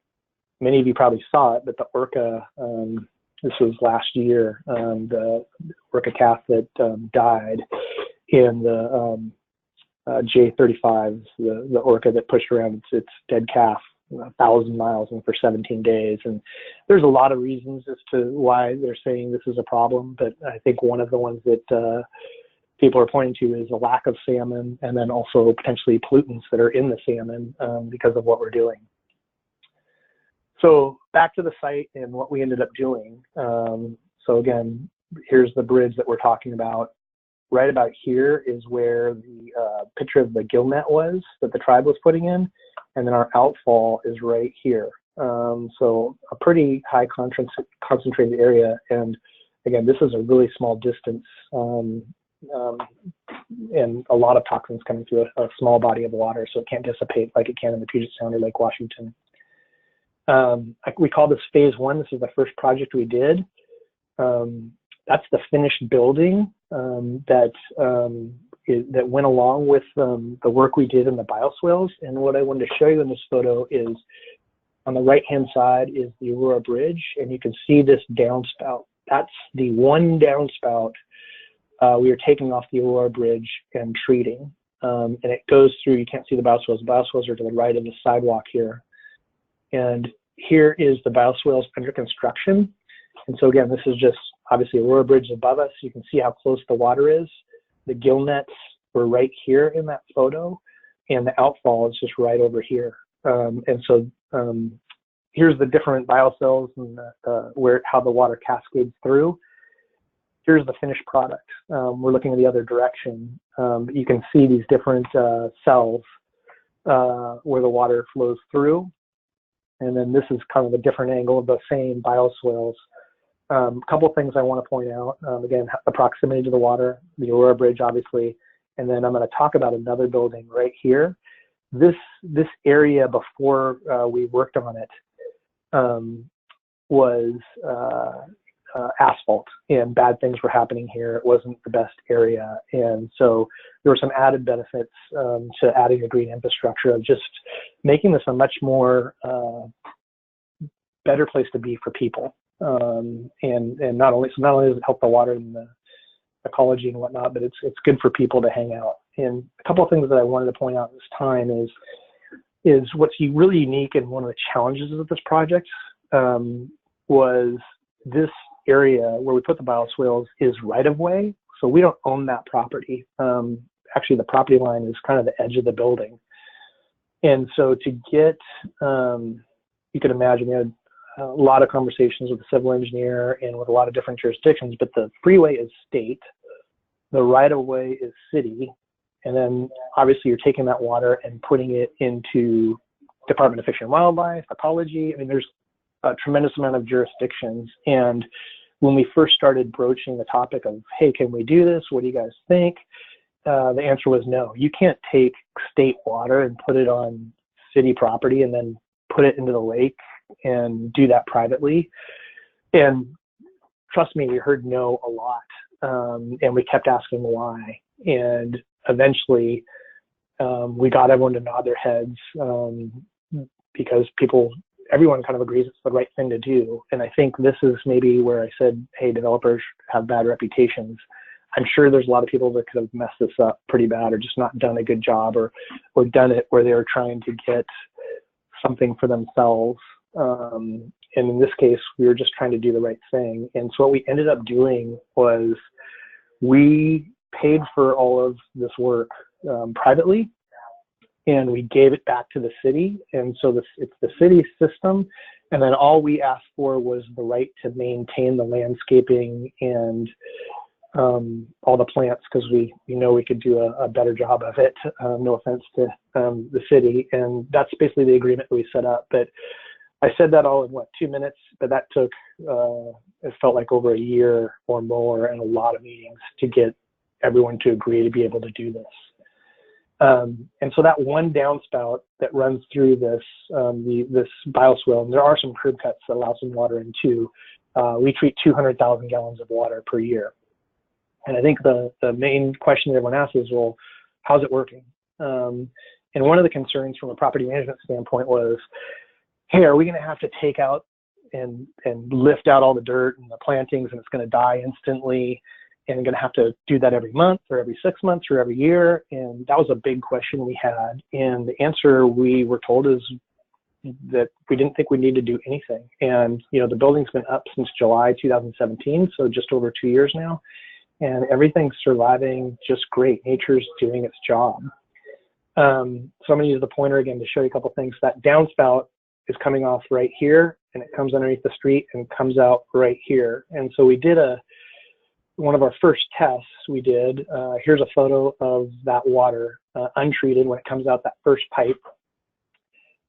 many of you probably saw it, but the orca, this was last year, the orca calf that died in the J35, the orca that pushed around its dead calf 1,000 miles and for 17 days. And there's a lot of reasons as to why they're saying this is a problem, but I think one of the ones that people are pointing to is a lack of salmon, and then also potentially pollutants that are in the salmon because of what we're doing. So back to the site and what we ended up doing. So again, here's the bridge that we're talking about. Right about here is where the picture of the gill net was that the tribe was putting in, and then our outfall is right here. So a pretty high concentrated area, and again, this is a really small distance, and a lot of toxins coming through a small body of water, so it can't dissipate like it can in the Puget Sound or Lake Washington. We call this phase 1. This is the first project we did. That's the finished building that went along with the work we did in the bioswales. And what I wanted to show you in this photo is on the right-hand side is the Aurora Bridge, and you can see this downspout. That's the one downspout we are taking off the Aurora Bridge and treating. And it goes through, you can't see the bioswales. The bioswales are to the right of the sidewalk here. And here is the bioswales under construction. And so again, this is just obviously Aurora Bridge above us. You can see how close the water is. The gill nets were right here in that photo, and the outfall is just right over here. And so here's the different biocels and how the water cascades through. Here's the finished product. We're looking in the other direction. You can see these different cells where the water flows through. And then this is kind of a different angle of the same bioswales. A couple of things I want to point out. Again, the proximity to the water, the Aurora Bridge, obviously, and then I'm going to talk about another building right here. This area before we worked on it was asphalt, and bad things were happening here. It wasn't the best area, and so there were some added benefits to adding a green infrastructure of just making this a much more better place to be for people. And not only does it help the water and the ecology and whatnot, but it's good for people to hang out. And a couple of things that I wanted to point out this time is what's really unique, and one of the challenges of this project was this area where we put the bioswales is right of way, so we don't own that property. Actually, the property line is kind of the edge of the building, and so to get, you can imagine, we had a lot of conversations with the civil engineer and with a lot of different jurisdictions, but the freeway is state, the right-of-way is city, and then obviously you're taking that water and putting it into Department of Fish and Wildlife, ecology. I mean, there's a tremendous amount of jurisdictions, and when we first started broaching the topic of, hey, can we do this? What do you guys think? The answer was no. You can't take state water and put it on city property and then put it into the lake and do that privately. And trust me, we heard no a lot, and we kept asking why. And eventually we got everyone to nod their heads because everyone kind of agrees it's the right thing to do. And I think this is maybe where I said, hey, developers have bad reputations. I'm sure there's a lot of people that could have messed this up pretty bad, or just not done a good job, or done it where they were trying to get something for themselves. And in this case, we were just trying to do the right thing. And so what we ended up doing was we paid for all of this work privately, and we gave it back to the city. And so it's the city system. And then all we asked for was the right to maintain the landscaping and all the plants, because we know we could do a better job of it. No offense to the city. And that's basically the agreement that we set up. But I said that all in 2 minutes, but that took, it felt like over a year or more, and a lot of meetings to get everyone to agree to be able to do this. And so that one downspout that runs through this this bioswale, and there are some curb cuts that allow some water in too. We treat 200,000 gallons of water per year. And I think the main question that everyone asks is, well, how's it working? And one of the concerns from a property management standpoint was, hey, are we going to have to take out and lift out all the dirt and the plantings, and it's going to die instantly, and going to have to do that every month or every 6 months or every year? And that was a big question we had. And the answer we were told is that we didn't think we need to do anything. And, you know, the building's been up since July 2017, so just over 2 years now. And everything's surviving just great. Nature's doing its job. So I'm going to use the pointer again to show you a couple things. That downspout is coming off right here, and it comes underneath the street and comes out right here. And so we did one of our first tests we did. Here's a photo of that water untreated when it comes out that first pipe.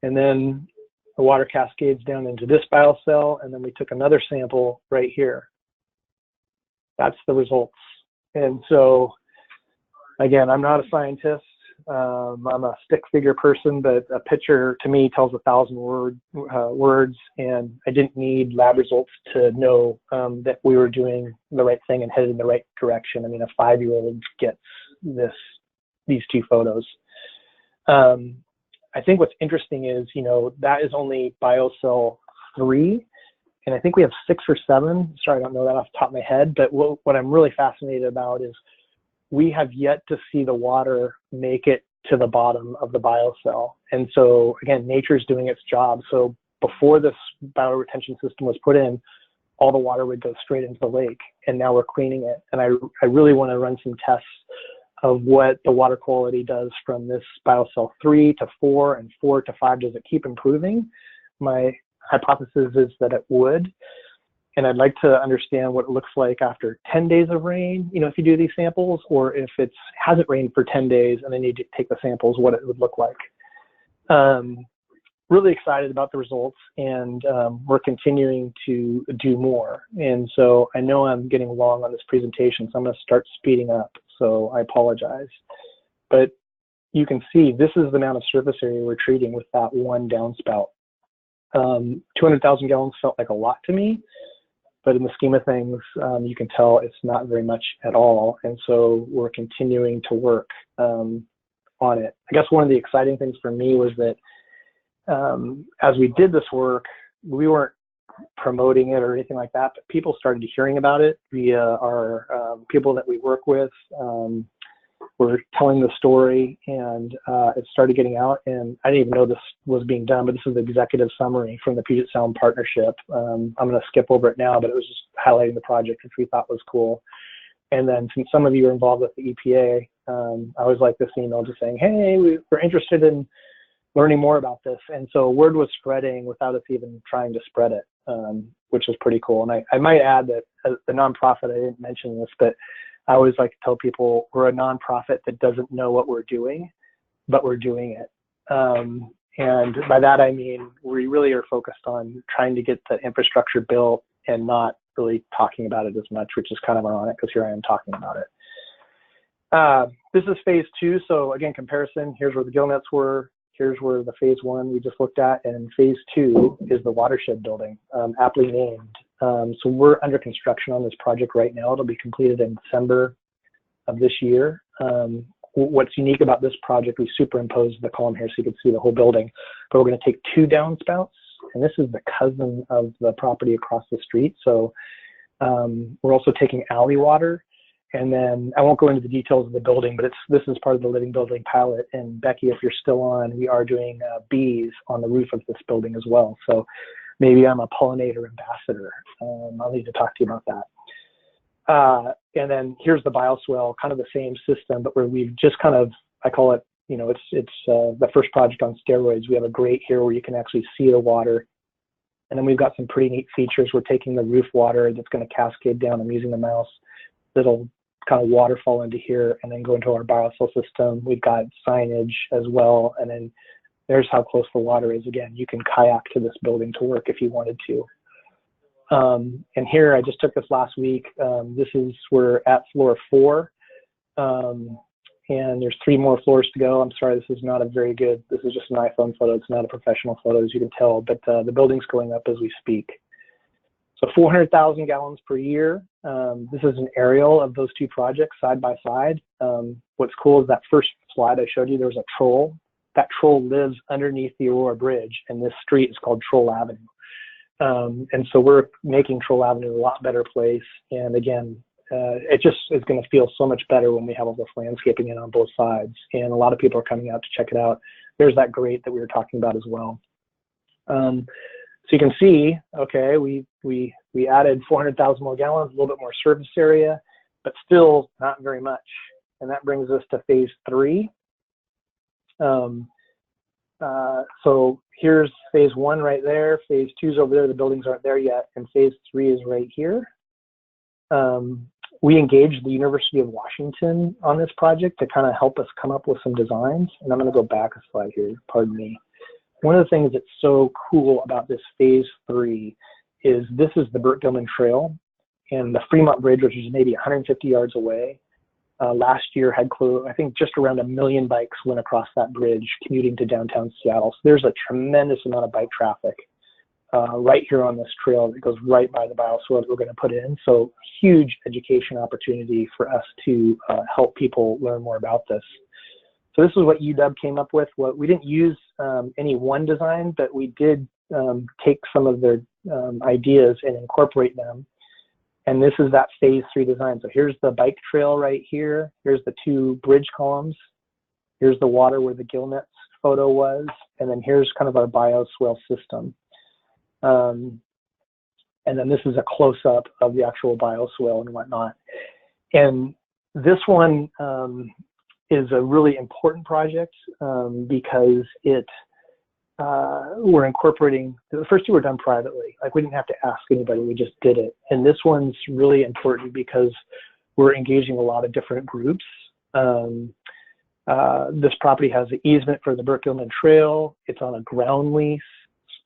And then the water cascades down into this biocell, and then we took another sample right here. That's the results. And so, again, I'm not a scientist. I'm a stick figure person, but a picture to me tells 1,000 words, and I didn't need lab results to know that we were doing the right thing and headed in the right direction. I mean, a 5-year-old gets these two photos. I think what's interesting is, you know, that is only biocell 3. And I think we have 6 or 7. Sorry, I don't know that off the top of my head. But what I'm really fascinated about is we have yet to see the water make it to the bottom of the biocell. And so, again, nature's doing its job. So before this bioretention system was put in, all the water would go straight into the lake. And now we're cleaning it. And I really want to run some tests of what the water quality does from this biocell 3 to 4 and 4 to 5. Does it keep improving? My hypothesis is that it would. And I'd like to understand what it looks like after 10 days of rain, you know, if you do these samples, or if it hasn't rained for 10 days and then you take the samples, what it would look like. Really excited about the results, and we're continuing to do more. And so I know I'm getting long on this presentation, so I'm going to start speeding up. So I apologize. But you can see this is the amount of surface area we're treating with that one downspout. 200,000 gallons felt like a lot to me, but in the scheme of things, you can tell it's not very much at all. And so we're continuing to work on it. I guess one of the exciting things for me was that as we did this work, we weren't promoting it or anything like that, but people started hearing about it via our people that we work with. We're telling the story, and it started getting out, and I didn't even know this was being done, but this is the executive summary from the Puget Sound Partnership. I'm going to skip over it now, but it was just highlighting the project, which we thought was cool. And then since some of you are involved with the EPA, I always like this email just saying, hey, we're interested in learning more about this. And so word was spreading without us even trying to spread it, which was pretty cool. And I might add that as a nonprofit, I didn't mention this, but I always like to tell people we're a nonprofit that doesn't know what we're doing, but we're doing it. And by that, I mean, we really are focused on trying to get the infrastructure built and not really talking about it as much, which is kind of ironic because here I am talking about it. This is phase 2. So again, comparison, here's where the gill nets were. Here's where the phase 1 we just looked at, and phase 2 is the watershed building, aptly named. So we're under construction on this project right now. It'll be completed in December of this year. What's unique about this project, we superimposed the column here so you can see the whole building, but we're going to take 2 downspouts, and this is the cousin of the property across the street. So we're also taking alley water. And then I won't go into the details of the building, but this is part of the living building pilot. And Becky, if you're still on, we are doing bees on the roof of this building as well. So maybe I'm a pollinator ambassador. I'll need to talk to you about that. And then here's the bioswale, kind of the same system, but where we've just kind of, I call it, you know, it's the first project on steroids. We have a grate here where you can actually see the water. And then we've got some pretty neat features. We're taking the roof water that's going to cascade down. I'm using the mouse. That'll kind of waterfall into here and then go into our bioswale system. We've got signage as well. And then there's how close the water is. Again, you can kayak to this building to work if you wanted to. And here, I just took this last week. We're at floor 4. and there's 3 more floors to go. I'm sorry, this is just an iPhone photo. It's not a professional photo, as you can tell, but the building's going up as we speak. So 400,000 gallons per year. This is an aerial of those 2 projects side by side. What's cool is that first slide I showed you, there was a troll. That troll lives underneath the Aurora Bridge, and this street is called Troll Avenue. And so we're making Troll Avenue a lot better place. And again, it just is going to feel so much better when we have all this landscaping in on both sides. And a lot of people are coming out to check it out. There's that grate that we were talking about as well. So you can see, okay, we added 400,000 more gallons, a little bit more surface area, but still not very much. And that brings us to phase 3. So here's phase 1 right there. Phase 2 is over there. The buildings aren't there yet. And phase 3 is right here. We engaged the University of Washington on this project to kind of help us come up with some designs. And I'm going to go back a slide here. Pardon me. One of the things that's so cool about this phase 3 is this is the Burt Gilman Trail, and the Fremont Bridge, which is maybe 150 yards away, last year had I think just around 1 million bikes went across that bridge commuting to downtown Seattle. So there's a tremendous amount of bike traffic right here on this trail that goes right by the bioswale that we're going to put in. So huge education opportunity for us to help people learn more about this. So this is what UW came up with. We didn't use any one design, but we did take some of their ideas and incorporate them. And this is that phase 3 design. So here's the bike trail right here. Here's the 2 bridge columns. Here's the water where the gillnets photo was. And then here's kind of our bioswale system. And then this is a close-up of the actual bioswale and whatnot. And this one is a really important project because we're incorporating, the first 2 were done privately. Like, we didn't have to ask anybody, we just did it. And this one's really important because we're engaging a lot of different groups. This property has an easement for the Burt Gilman Trail. It's on a ground lease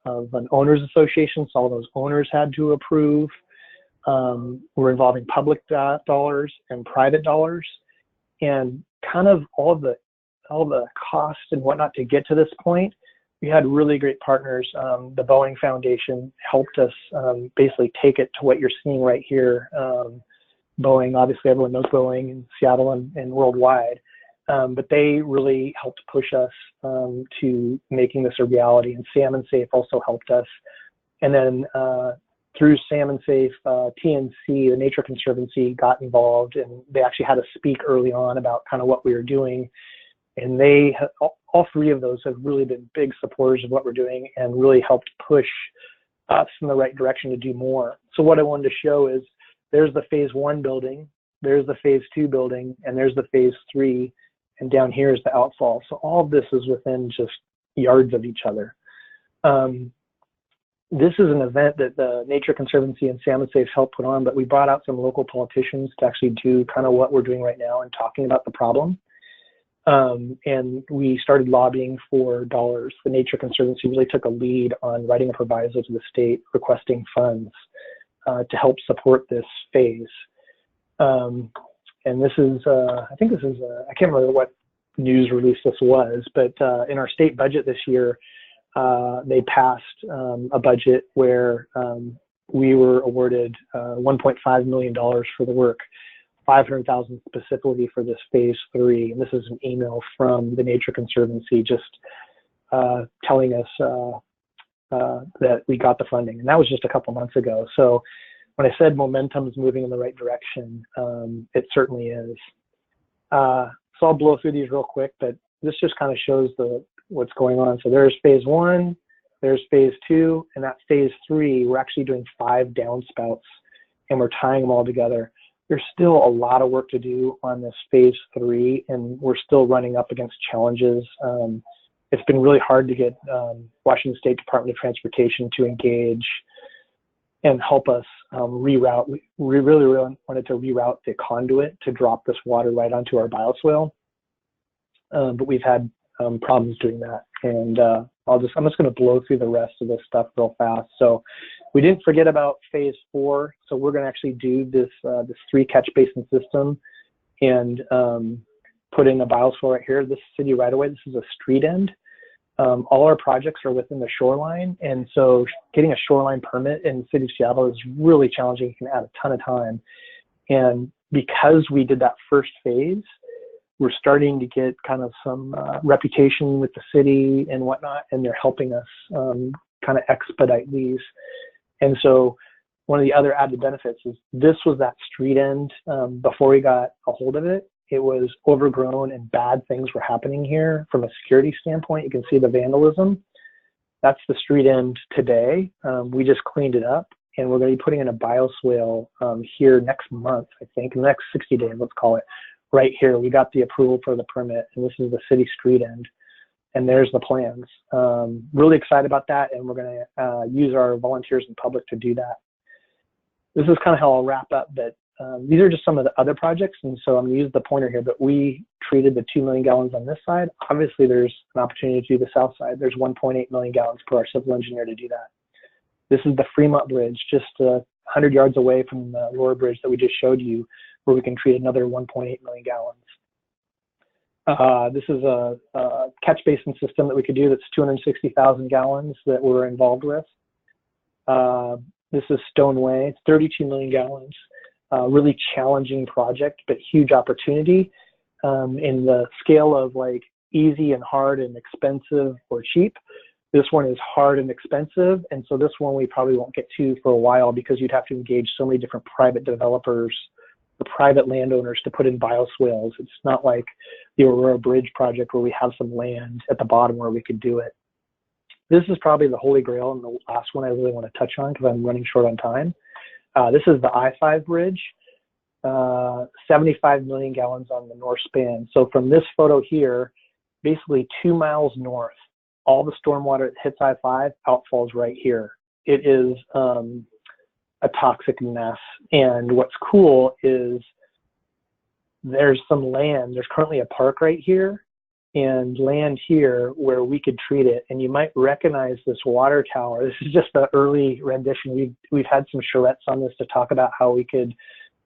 of an owners association, so all those owners had to approve. We're involving public dollars and private dollars, and kind of all the costs and whatnot to get to this point. We had really great partners. The Boeing Foundation helped us basically take it to what you're seeing right here. Boeing, obviously everyone knows Boeing in Seattle and worldwide, but they really helped push us to making this a reality. And Salmon Safe also helped us. And then through Salmon Safe, TNC, the Nature Conservancy, got involved, and they actually had us speak early on about kind of what we were doing. And they, all 3 of those have really been big supporters of what we're doing and really helped push us in the right direction to do more. So what I wanted to show is there's the phase 1 building, there's the phase 2 building, and there's the phase 3, and down here is the outfall. So all of this is within just yards of each other. This is an event that the Nature Conservancy and Salmon Safe helped put on, but we brought out some local politicians to actually do kind of what we're doing right now and talking about the problem. And we started lobbying for dollars. The Nature Conservancy really took a lead on writing a proviso to the state requesting funds to help support this phase. And this is, I think this is, I can't remember what news release this was, but in our state budget this year, they passed a budget where we were awarded $1.5 million for the work, 500,000 specifically for this phase 3. And this is an email from the Nature Conservancy just telling us that we got the funding. And that was just a couple months ago. So when I said momentum is moving in the right direction, it certainly is. So I'll blow through these real quick, but this just kind of shows what's going on. So there's phase 1, there's phase 2, and that phase 3, we're actually doing 5 downspouts, and we're tying them all together. There's still a lot of work to do on this phase 3, and we're still running up against challenges. It's been really hard to get Washington State Department of Transportation to engage and help us reroute. We really wanted to reroute the conduit to drop this water right onto our bioswale, but we've had problems doing that. And I'm just going to blow through the rest of this stuff real fast. So we didn't forget about phase 4. So we're going to actually do this 3 catch basin system. And put in a bioswale right here. This city right away, this is a street end. All our projects are within the shoreline, and so getting a shoreline permit in the city of Seattle is really challenging. It can add a ton of time. And because we did that first phase, we're starting to get kind of some reputation with the city and whatnot, and they're helping us kind of expedite these. And so one of the other added benefits is this was that street end before we got a hold of it. It was overgrown and bad things were happening here from a security standpoint. You can see the vandalism. That's the street end today. We just cleaned it up, and we're going to be putting in a bioswale here next month, I think, in the next 60 days, let's call it, right here. We got the approval for the permit, and this is the city street end, and there's the plans. Really excited about that, and we're going to use our volunteers and public to do that. This is kind of how I'll wrap up, but these are just some of the other projects, and so I'm going to use the pointer here, but we treated the 2 million gallons on this side. Obviously, there's an opportunity to do the south side. There's 1.8 million gallons per our civil engineer to do that. This is the Fremont Bridge, just 100 yards away from the lower bridge that we just showed you, where we can treat another 1.8 million gallons. This is a catch basin system that we could do that's 260,000 gallons that we're involved with. This is Stoneway, it's 32 million gallons. Really challenging project, but huge opportunity. In the scale of like easy and hard and expensive or cheap, this one is hard and expensive, and so this one we probably won't get to for a while because you'd have to engage so many different private developers or private landowners to put in bioswales. It's not like the Aurora Bridge project where we have some land at the bottom where we could do it. This is probably the holy grail and the last one I really want to touch on because I'm running short on time. This is the I-5 bridge, 75 million gallons on the north span. So from this photo here, basically 2 miles north, all the stormwater that hits I-5 outfalls right here. It is a toxic mess. And what's cool is there's some land. There's currently a park right here and land here where we could treat it. And you might recognize this water tower. This is just the early rendition. We've had some charrettes on this to talk about how we could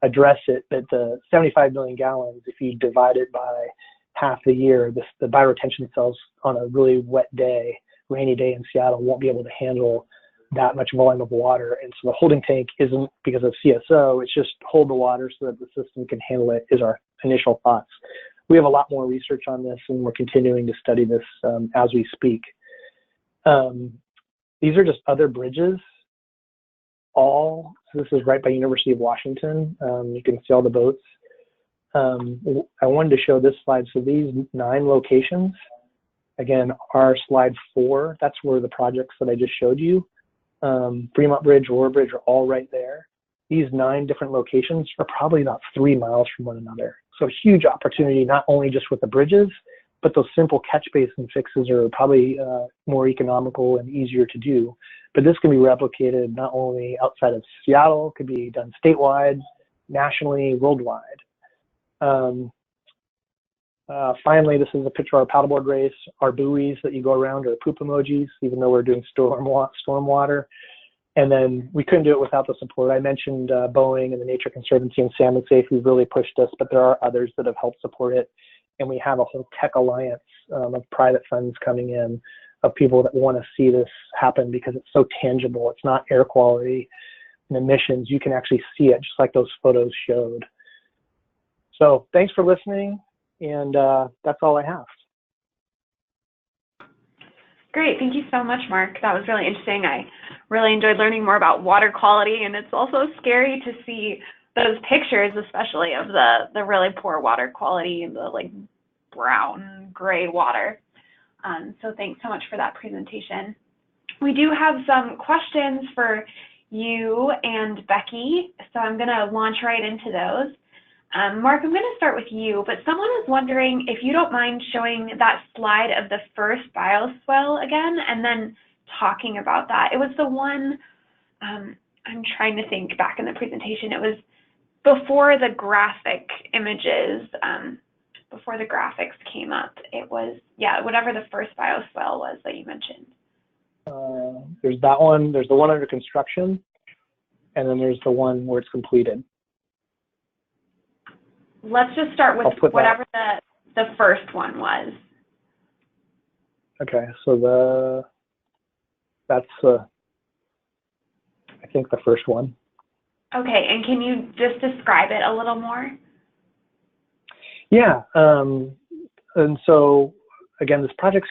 address it. But the 75 million gallons, if you divide it by half the year, the bioretention cells on a really wet day, rainy day in Seattle won't be able to handle that much volume of water. And so the holding tank isn't because of CSO, it's just hold the water so that the system can handle it is our initial thoughts. We have a lot more research on this, and we're continuing to study this as we speak. These are just other bridges. So this is right by University of Washington. You can see all the boats. I wanted to show this slide. So these 9 locations, again, are slide 4. That's where the projects that I just showed you, Fremont Bridge, Aurora Bridge, are all right there. These 9 different locations are probably about 3 miles from one another. So huge opportunity, not only just with the bridges, but those simple catch basin fixes are probably more economical and easier to do. But this can be replicated not only outside of Seattle, it could be done statewide, nationally, worldwide. Finally, this is a picture of our paddleboard race. Our buoys that you go around are poop emojis, even though we're doing stormwater. And then we couldn't do it without the support. I mentioned Boeing and the Nature Conservancy and Salmon Safe, who really pushed us, but there are others that have helped support it. And we have a whole tech alliance of private funds coming in, of people that want to see this happen because it's so tangible. It's not air quality and emissions. You can actually see it, just like those photos showed. So thanks for listening, and that's all I have. Great, thank you so much, Mark. That was really interesting. I really enjoyed learning more about water quality, and it's also scary to see those pictures, especially of the really poor water quality and the like brown gray water. So thanks so much for that presentation. We do have some questions for you and Becky, so I'm going to launch right into those. Mark, I'm going to start with you, but someone is wondering if you don't mind showing that slide of the first bioswale again and then talking about that. It was the one, I'm trying to think back in the presentation, it was before the graphic images, before the graphics came up. It was, yeah, whatever the first bioswale was that you mentioned. There's that one, there's the one under construction, and then there's the one where it's completed. Let's just start with whatever the first one was. Okay, so that's I think the first one. Okay, and can you just describe it a little more? Yeah, and so again, this project's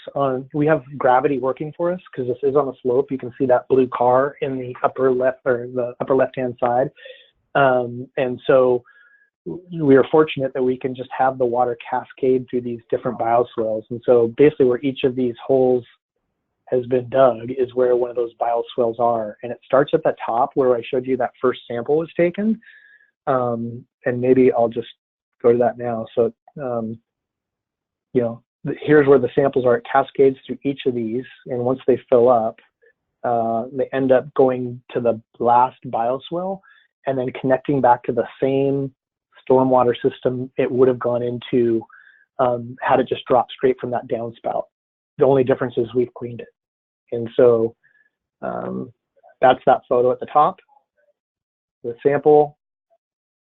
we have gravity working for us because this is on a slope. You can see that blue car in the upper left or the upper left-hand side. And so we are fortunate that we can just have the water cascade through these different bioswales. And so basically where each of these holes has been dug is where one of those bioswales are. And it starts at the top where I showed you that first sample was taken. And maybe I'll just go to that now. So, you know, here's where the samples are. It cascades through each of these. And once they fill up, they end up going to the last bioswale and then connecting back to the same stormwater system it would have gone into had it just dropped straight from that downspout. The only difference is we've cleaned it. And so that's that photo at the top. The sample,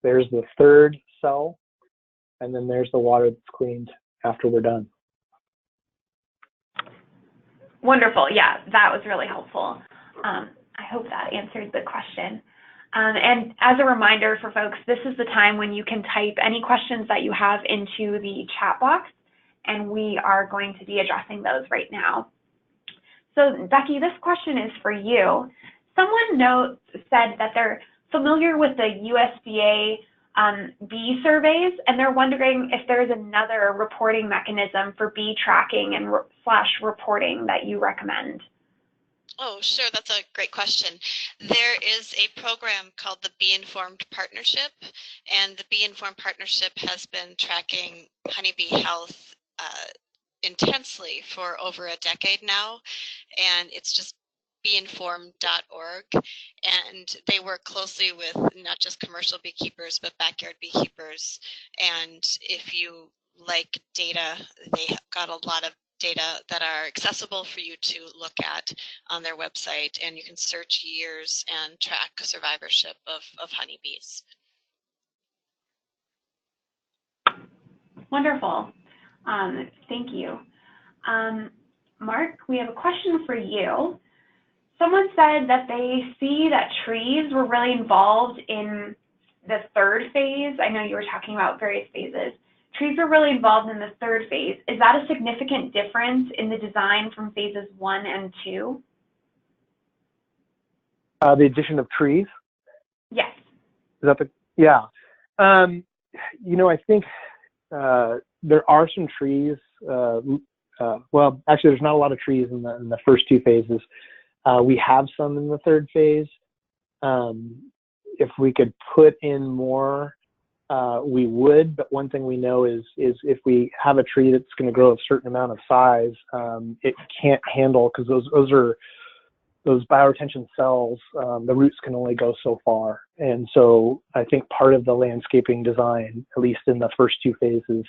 there's the third cell, and then there's the water that's cleaned after we're done. Wonderful. Yeah, that was really helpful. I hope that answered the question. And as a reminder for folks, this is the time when you can type any questions that you have into the chat box, and we are going to be addressing those right now. So Becky, this question is for you. Someone said that they're familiar with the USDA bee surveys, and they're wondering if there's another reporting mechanism for bee tracking and / reporting that you recommend. Oh, sure. That's a great question. There is a program called the Bee Informed Partnership, and the Bee Informed Partnership has been tracking honeybee health intensely for over a decade now, and it's just beeinformed.org, and they work closely with not just commercial beekeepers but backyard beekeepers. And if you like data, they have got a lot of data that are accessible for you to look at on their website, and you can search years and track survivorship of honeybees. Wonderful. Thank you. Mark, we have a question for you. Someone said that they see that trees were really involved in the third phase. I know you were talking about various phases. Trees were really involved in the third phase. Is that a significant difference in the design from phases 1 and 2? The addition of trees? Yes. Is that yeah. You know, I think there are some trees. Well, actually, there's not a lot of trees in the first two phases. We have some in the third phase. If we could put in more, we would. But one thing we know is if we have a tree that's going to grow a certain amount of size, it can't handle, because those bioretention cells, the roots can only go so far. And so I think part of the landscaping design, at least in the first two phases,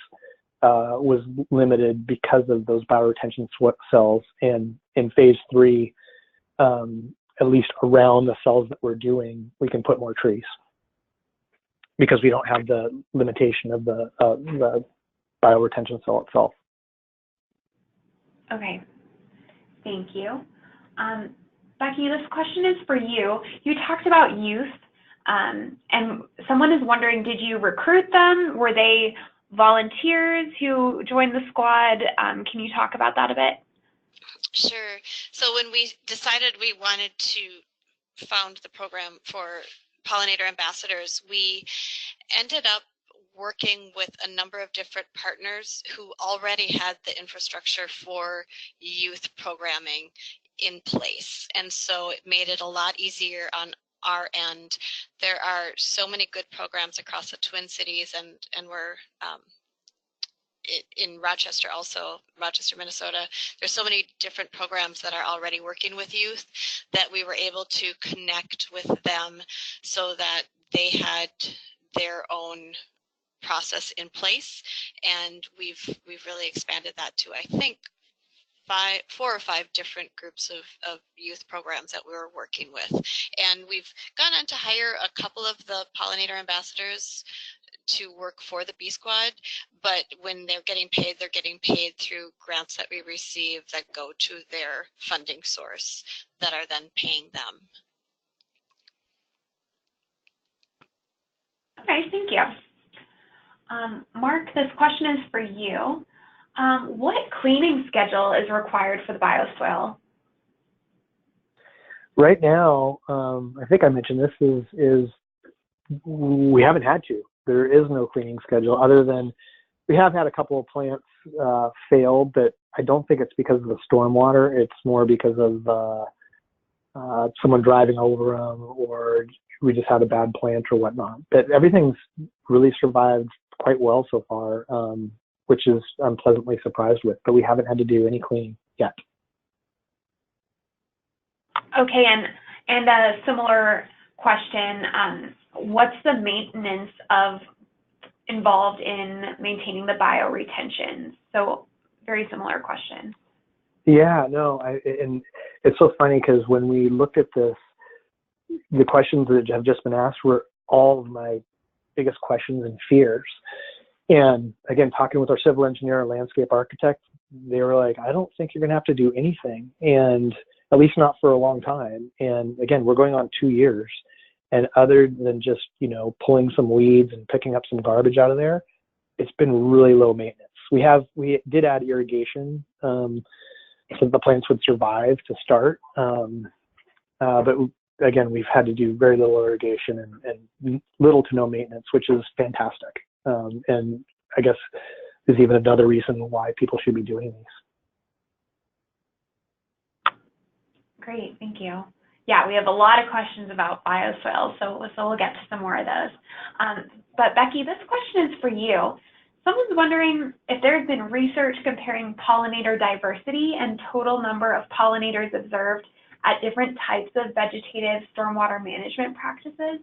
was limited because of those bioretention cells. And in phase 3, at least around the cells that we're doing, we can put more trees because we don't have the limitation of the bioretention cell itself. Okay, thank you. Becky, this question is for you. You talked about youth, and someone is wondering, did you recruit them? Were they volunteers who joined the squad? Can you talk about that a bit? Sure. So when we decided we wanted to found the program for pollinator ambassadors, we ended up working with a number of different partners who already had the infrastructure for youth programming in place. And so it made it a lot easier on our end. There are so many good programs across the Twin Cities, and we're in Rochester also, Rochester, Minnesota. There's so many different programs that are already working with youth that we were able to connect with them so that they had their own process in place. And we've really expanded that to, I think, 4 or 5 different groups of youth programs that we were working with. And we've gone on to hire a couple of the pollinator ambassadors to work for the Bee Squad, but when they're getting paid through grants that we receive that go to their funding source that are then paying them. Okay, thank you. Mark, this question is for you. What cleaning schedule is required for the bioswale? Right now, I think I mentioned this, is we haven't had to. There is no cleaning schedule other than we have had a couple of plants fail, but I don't think it's because of the stormwater. It's more because of someone driving over them, or we just had a bad plant or whatnot. But everything's really survived quite well so far, which is I'm pleasantly surprised with. But we haven't had to do any cleaning yet. Okay, and a similar question, what's the maintenance involved in maintaining the bioretention? So very similar question. Yeah, no, and it's so funny because when we looked at this, the questions that have just been asked were all of my biggest questions and fears. And again, talking with our civil engineer and landscape architect, they were like, I don't think you're going to have to do anything, and at least not for a long time. And again, we're going on 2 years. And other than just, pulling some weeds and picking up some garbage out of there, it's been really low maintenance. We did add irrigation so the plants would survive to start. But again, we've had to do very little irrigation and little to no maintenance, which is fantastic. And I guess is even another reason why people should be doing these. Great, thank you. Yeah, we have a lot of questions about bioswales, so we'll get to some more of those. But Becky, this question is for you. Someone's wondering if there's been research comparing pollinator diversity and total number of pollinators observed at different types of vegetative stormwater management practices.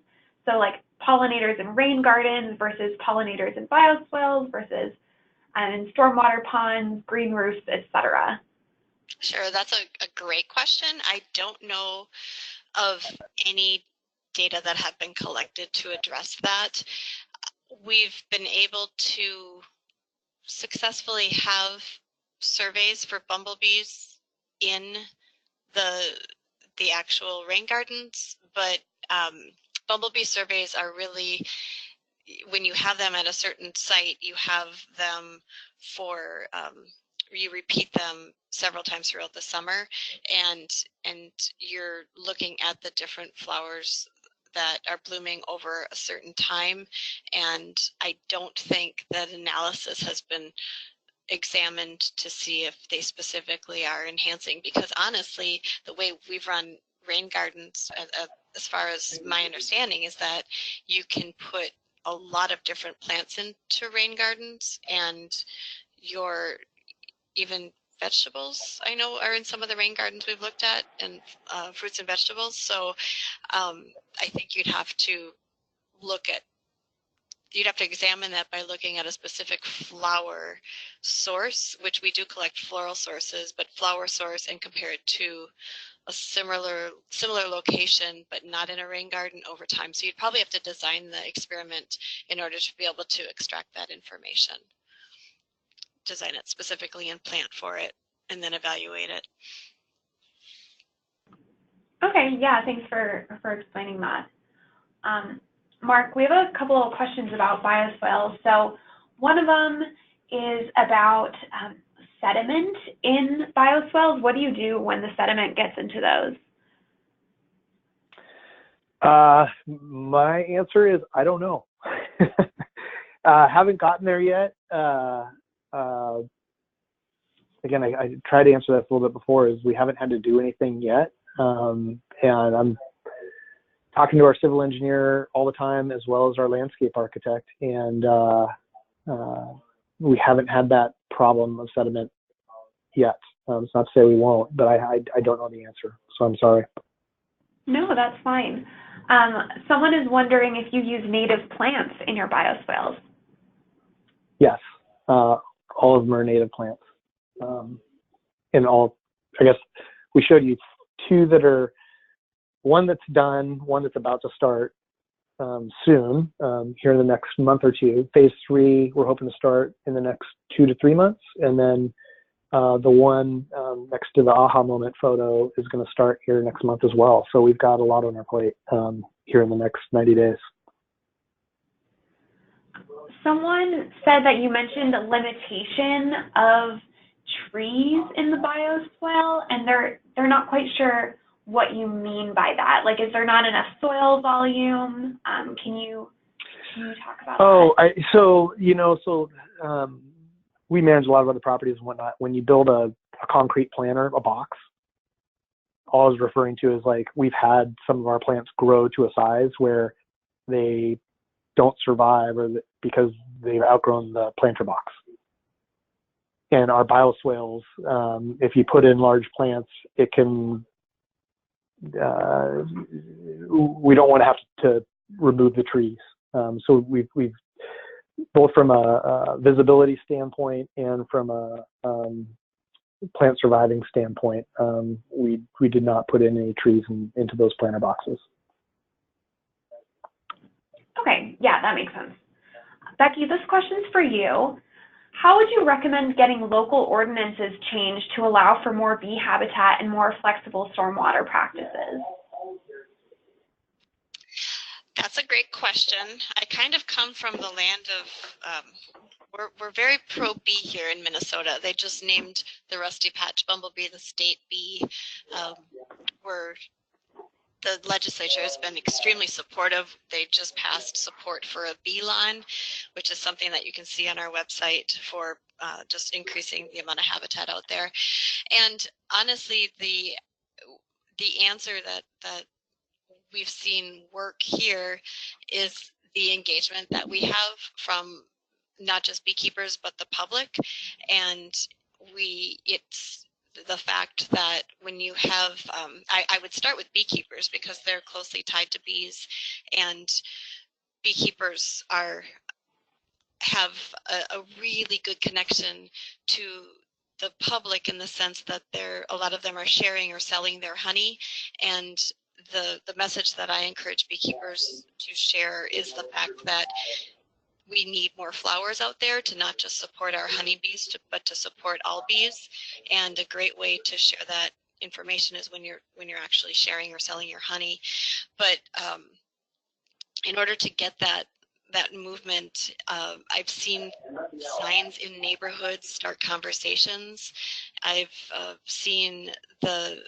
So like pollinators in rain gardens versus pollinators in bioswales versus in stormwater ponds, green roofs, etc. Sure, that's a great question. I don't know of any data that have been collected to address that. We've been able to successfully have surveys for bumblebees in the actual rain gardens, but bumblebee surveys are really, when you have them at a certain site, you have them for you repeat them several times throughout the summer, and you're looking at the different flowers that are blooming over a certain time. And I don't think that analysis has been examined to see if they specifically are enhancing, because honestly, the way we've run rain gardens, as far as my understanding, is that you can put a lot of different plants into rain gardens, and even vegetables, I know, are in some of the rain gardens we've looked at, and fruits and vegetables. So I think you'd have to examine that by looking at a specific flower source, which we do collect floral sources, but flower source, and compare it to a similar location, but not in a rain garden over time. So you'd probably have to design the experiment in order to be able to extract that information. Design it specifically and plant for it, and then evaluate it. Okay, yeah, thanks for explaining that. Mark, we have a couple of questions about bioswales. So one of them is about sediment in bioswales. What do you do when the sediment gets into those? My answer is I don't know. Haven't gotten there yet. Again, I tried to answer that a little bit before, is we haven't had to do anything yet. And I'm talking to our civil engineer all the time, as well as our landscape architect. And we haven't had that problem of sediment yet. It's not to say we won't, but I don't know the answer, so I'm sorry. No, that's fine. Someone is wondering if you use native plants in your bioswales. Yes, all of them are native plants. And I guess we showed you two that are, one that's done, one that's about to start, soon, here in the next month or two. Phase 3, we're hoping to start in the next 2 to 3 months. And then the one next to the aha moment photo is going to start here next month as well. So we've got a lot on our plate here in the next 90 days. Someone said that you mentioned a limitation of trees in the bioswale, and they're not quite sure what you mean by that. Like, is there not enough soil volume? Can you talk about that? We manage a lot of other properties and whatnot. When you build a concrete planter, a box, all I was referring to is, like, we've had some of our plants grow to a size where they don't survive because they've outgrown the planter box. And our bioswales, if you put in large plants, it can, we don't want to have to remove the trees. So we've both from a visibility standpoint and from a plant surviving standpoint, we did not put in any trees into those planter boxes. Okay, yeah, that makes sense. Becky, this question's for you. How would you recommend getting local ordinances changed to allow for more bee habitat and more flexible stormwater practices? That's a great question. I kind of come from the land of, we're very pro-bee here in Minnesota. They just named the rusty patch bumblebee the state bee. The legislature has been extremely supportive. They just passed support for a bee lawn, which is something that you can see on our website for just increasing the amount of habitat out there. And honestly, the answer that we've seen work here is the engagement that we have from not just beekeepers but the public. And it's the fact that when you have, I would start with beekeepers because they're closely tied to bees, and beekeepers have a really good connection to the public in the sense that a lot of them are sharing or selling their honey. And the message that I encourage beekeepers to share is the fact that we need more flowers out there to not just support our honeybees, but to support all bees. And a great way to share that information is when you're actually sharing or selling your honey. But in order to get that movement, I've seen signs in neighborhoods start conversations. I've seen the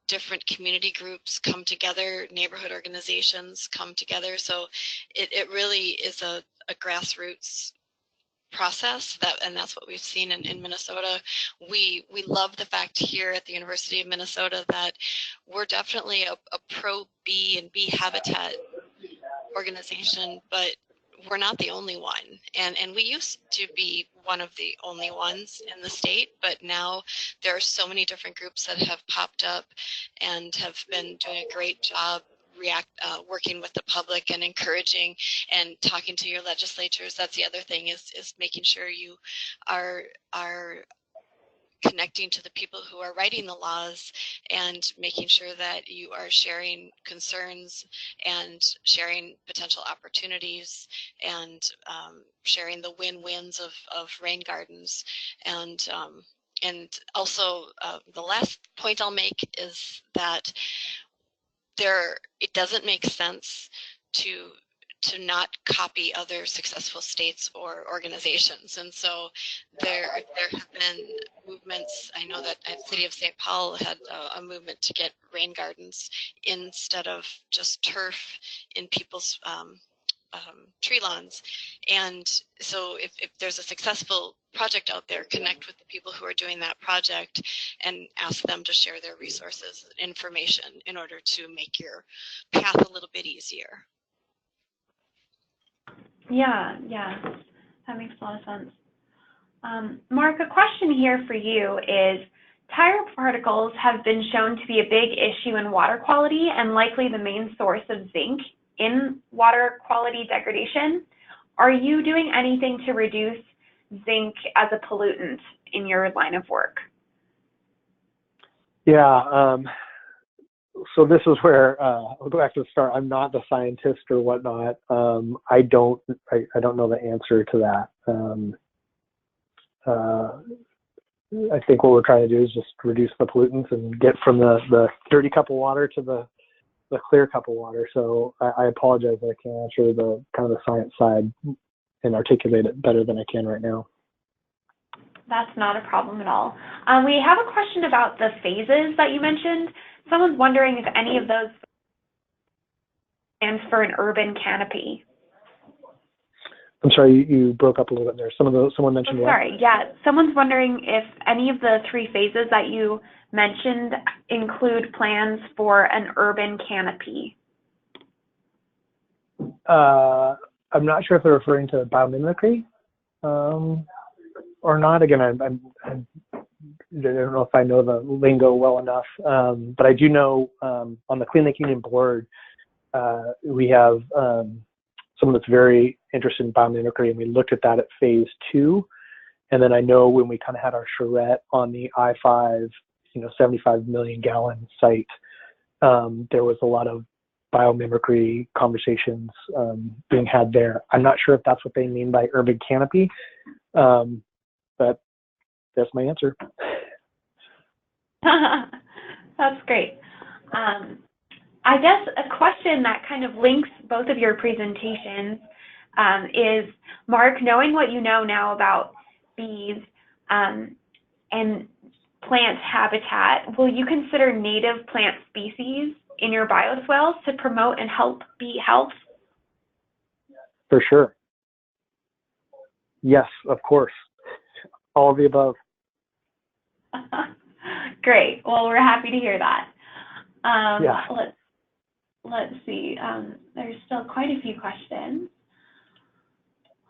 different community groups come together, neighborhood organizations come together. So it really is a grassroots process, and that's what we've seen in Minnesota. We love the fact here at the University of Minnesota that we're definitely a pro-bee and bee habitat organization, but we're not the only one. And we used to be one of the only ones in the state, but now there are so many different groups that have popped up and have been doing a great job working with the public and encouraging and talking to your legislatures. That's the other thing, is making sure you are connecting to the people who are writing the laws and making sure that you are sharing concerns and sharing potential opportunities and sharing the win-wins of rain gardens. And also the last point I'll make is that it doesn't make sense to not copy other successful states or organizations. And so there have been movements. I know that at City of St. Paul had a movement to get rain gardens instead of just turf in people's tree lawns. And so if there's a successful project out there, connect with the people who are doing that project and ask them to share their resources and information in order to make your path a little bit easier. Yeah, that makes a lot of sense. Mark, a question here for you is, tire particles have been shown to be a big issue in water quality and likely the main source of zinc in water quality degradation. Are you doing anything to reduce zinc as a pollutant in your line of work? Yeah, so this is where I'll go back to the start. I'm not the scientist or whatnot. I don't know the answer to that. I think what we're trying to do is just reduce the pollutants and get from the dirty cup of water to the clear cup of water. So I apologize that I can't answer the kind of the science side and articulate it better than I can right now. That's not a problem at all. We have a question about the phases that you mentioned. Someone's wondering if any of those stands for an urban canopy. I'm sorry, you broke up a little bit there. Someone mentioned what? Sorry, yeah. Someone's wondering if any of the 3 phases that you mentioned include plans for an urban canopy. I'm not sure if they're referring to biomimicry or not. Again, I don't know if I know the lingo well enough, but I do know on the Clean Lake Union board, we have someone that's very interested in biomimicry, and we looked at that at phase 2. And then I know when we kind of had our charrette on the I-5, 75 million gallon site, there was a lot of biomimicry conversations being had there. I'm not sure if that's what they mean by urban canopy, but that's my answer. That's great. I guess a question that kind of links both of your presentations is, Mark, knowing what you know now about bees and plant habitat, will you consider native plant species in your bioswales to promote and help bee health? For sure. Yes, of course. All of the above. Great. Well, we're happy to hear that. Yeah. Let's see. There's still quite a few questions.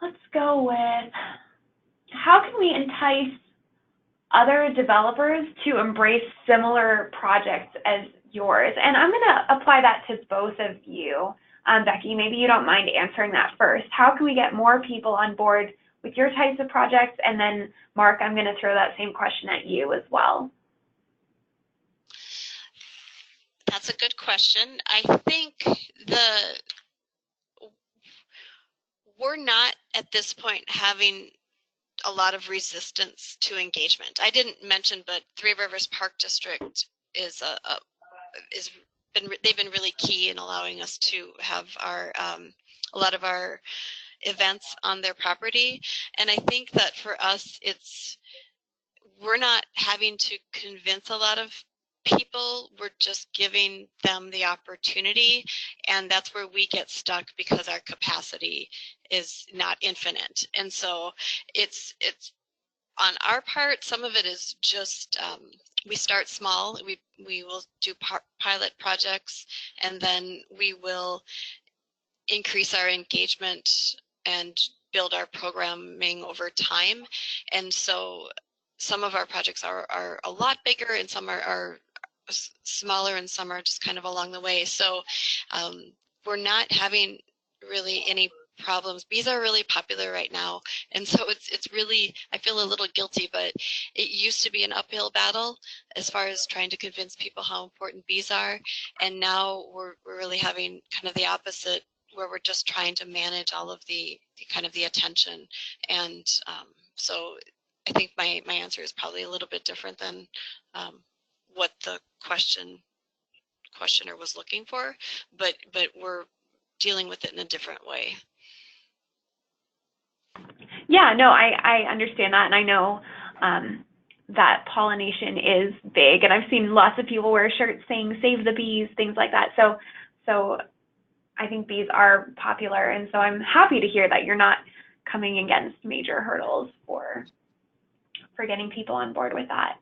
Let's go with, how can we entice other developers to embrace similar projects as yours? And I'm going to apply that to both of you. Becky, maybe you don't mind answering that first. How can we get more people on board with your types of projects? And then, Mark, I'm going to throw that same question at you as well. That's a good question. I think we're not at this point having a lot of resistance to engagement. I didn't mention, but Three Rivers Park District they've been really key in allowing us to have our a lot of our events on their property. And I think that for us, we're not having to convince a lot of people, we're just giving them the opportunity, and that's where we get stuck because our capacity is not infinite. And so it's on our part, some of it is just we start small. We will do pilot projects, and then we will increase our engagement and build our programming over time. And so some of our projects are a lot bigger, and some are smaller, and some are just kind of along the way. So we're not having really any problems. Bees are really popular right now, and so it's really, I feel a little guilty, but it used to be an uphill battle as far as trying to convince people how important bees are, and now we're really having kind of the opposite, where we're just trying to manage all of the kind of the attention. And so I think my answer is probably a little bit different than what the questioner was looking for, but we're dealing with it in a different way. Yeah, no, I understand that, and I know that pollination is big, and I've seen lots of people wear shirts saying "Save the bees," things like that. So I think bees are popular, and so I'm happy to hear that you're not coming against major hurdles for getting people on board with that.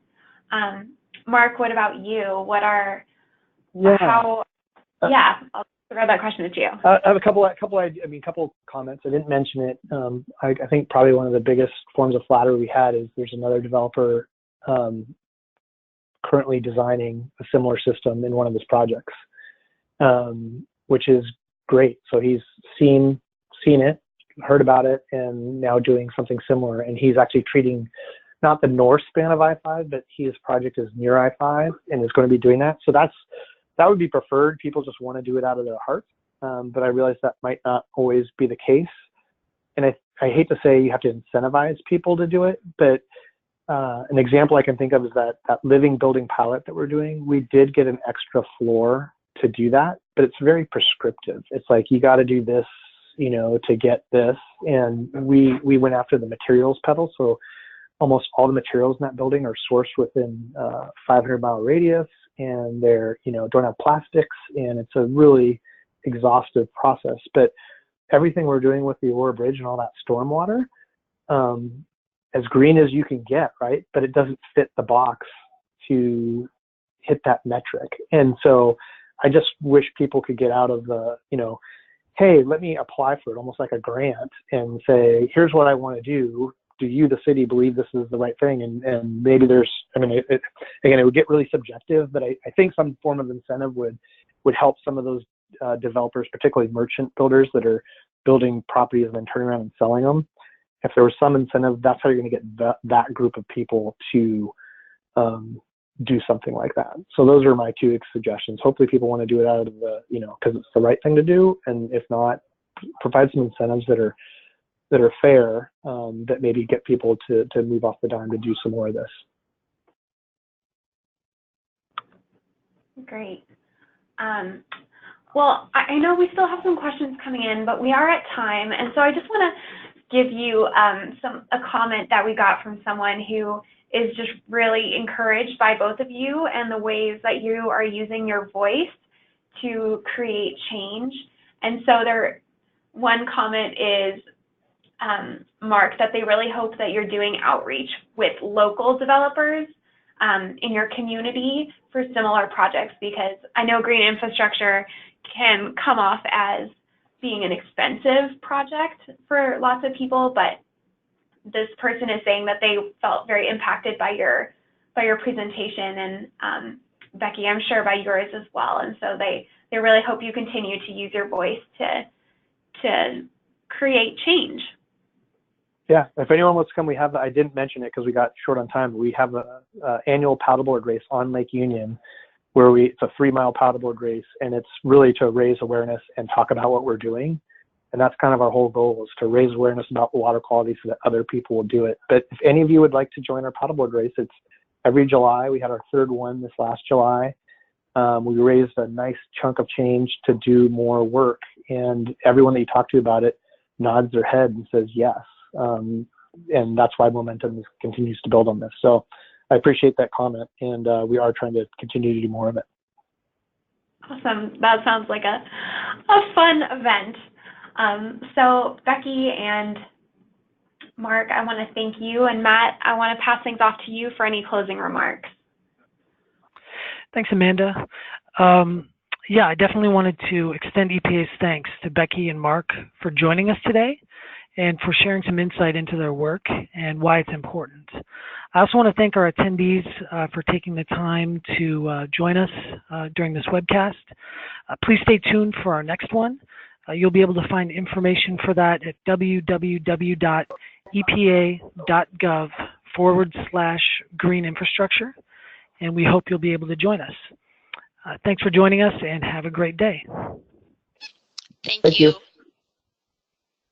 Mark, what about you? What are I'll throw that question at you. I have a couple comments. I didn't mention it. I think probably one of the biggest forms of flattery we had is there's another developer currently designing a similar system in one of his projects, which is great. So he's seen it, heard about it, and now doing something similar. And he's actually treating not the north span of I-5, but his project is near I-5 and is going to be doing that. So that's that would be preferred. People just want to do it out of their hearts. But I realize that might not always be the case. And I hate to say you have to incentivize people to do it, but an example I can think of is that living building pilot that we're doing. We did get an extra floor to do that, but it's very prescriptive. It's like, you got to do this, to get this. And we went after the materials pedal. So almost all the materials in that building are sourced within 500-mile radius, and they're, don't have plastics, and it's a really exhaustive process. But everything we're doing with the Aurora Bridge and all that stormwater, as green as you can get, right? But it doesn't fit the box to hit that metric. And so I just wish people could get out of the, hey, let me apply for it, almost like a grant, and say, here's what I want to do. Do you, the city, believe this is the right thing? And maybe there's, again, it would get really subjective, but I think some form of incentive would help some of those developers, particularly merchant builders that are building properties and then turning around and selling them. If there was some incentive, that's how you're going to get that group of people to do something like that. So those are my two suggestions. Hopefully people want to do it out of the, because it's the right thing to do. And if not, provide some incentives that are fair, that maybe get people to move off the dime to do some more of this. Great. Well, I know we still have some questions coming in, but we are at time. And so I just want to give you a comment that we got from someone who is just really encouraged by both of you and the ways that you are using your voice to create change. And so one comment is, Mark, that they really hope that you're doing outreach with local developers in your community for similar projects, because I know green infrastructure can come off as being an expensive project for lots of people, but this person is saying that they felt very impacted by your presentation, and Becky, I'm sure by yours as well. And so they really hope you continue to use your voice to create change. Yeah, if anyone wants to come, I didn't mention it because we got short on time, but we have a annual paddleboard race on Lake Union where it's a 3-mile paddleboard race, and it's really to raise awareness and talk about what we're doing. And that's kind of our whole goal, is to raise awareness about water quality so that other people will do it. But if any of you would like to join our paddleboard race, it's every July. We had our 3rd one this last July. We raised a nice chunk of change to do more work, and everyone that you talk to about it nods their head and says yes. And that's why momentum continues to build on this. So I appreciate that comment, and we are trying to continue to do more of it. Awesome. That sounds like a fun event. So Becky and Mark, I want to thank you, and Matt, I want to pass things off to you for any closing remarks. Thanks, Amanda. Yeah, I definitely wanted to extend EPA's thanks to Becky and Mark for joining us today and for sharing some insight into their work and why it's important. I also want to thank our attendees for taking the time to join us during this webcast. Please stay tuned for our next one. You'll be able to find information for that at www.epa.gov/green infrastructure, and we hope you'll be able to join us. Thanks for joining us, and have a great day. Thank you.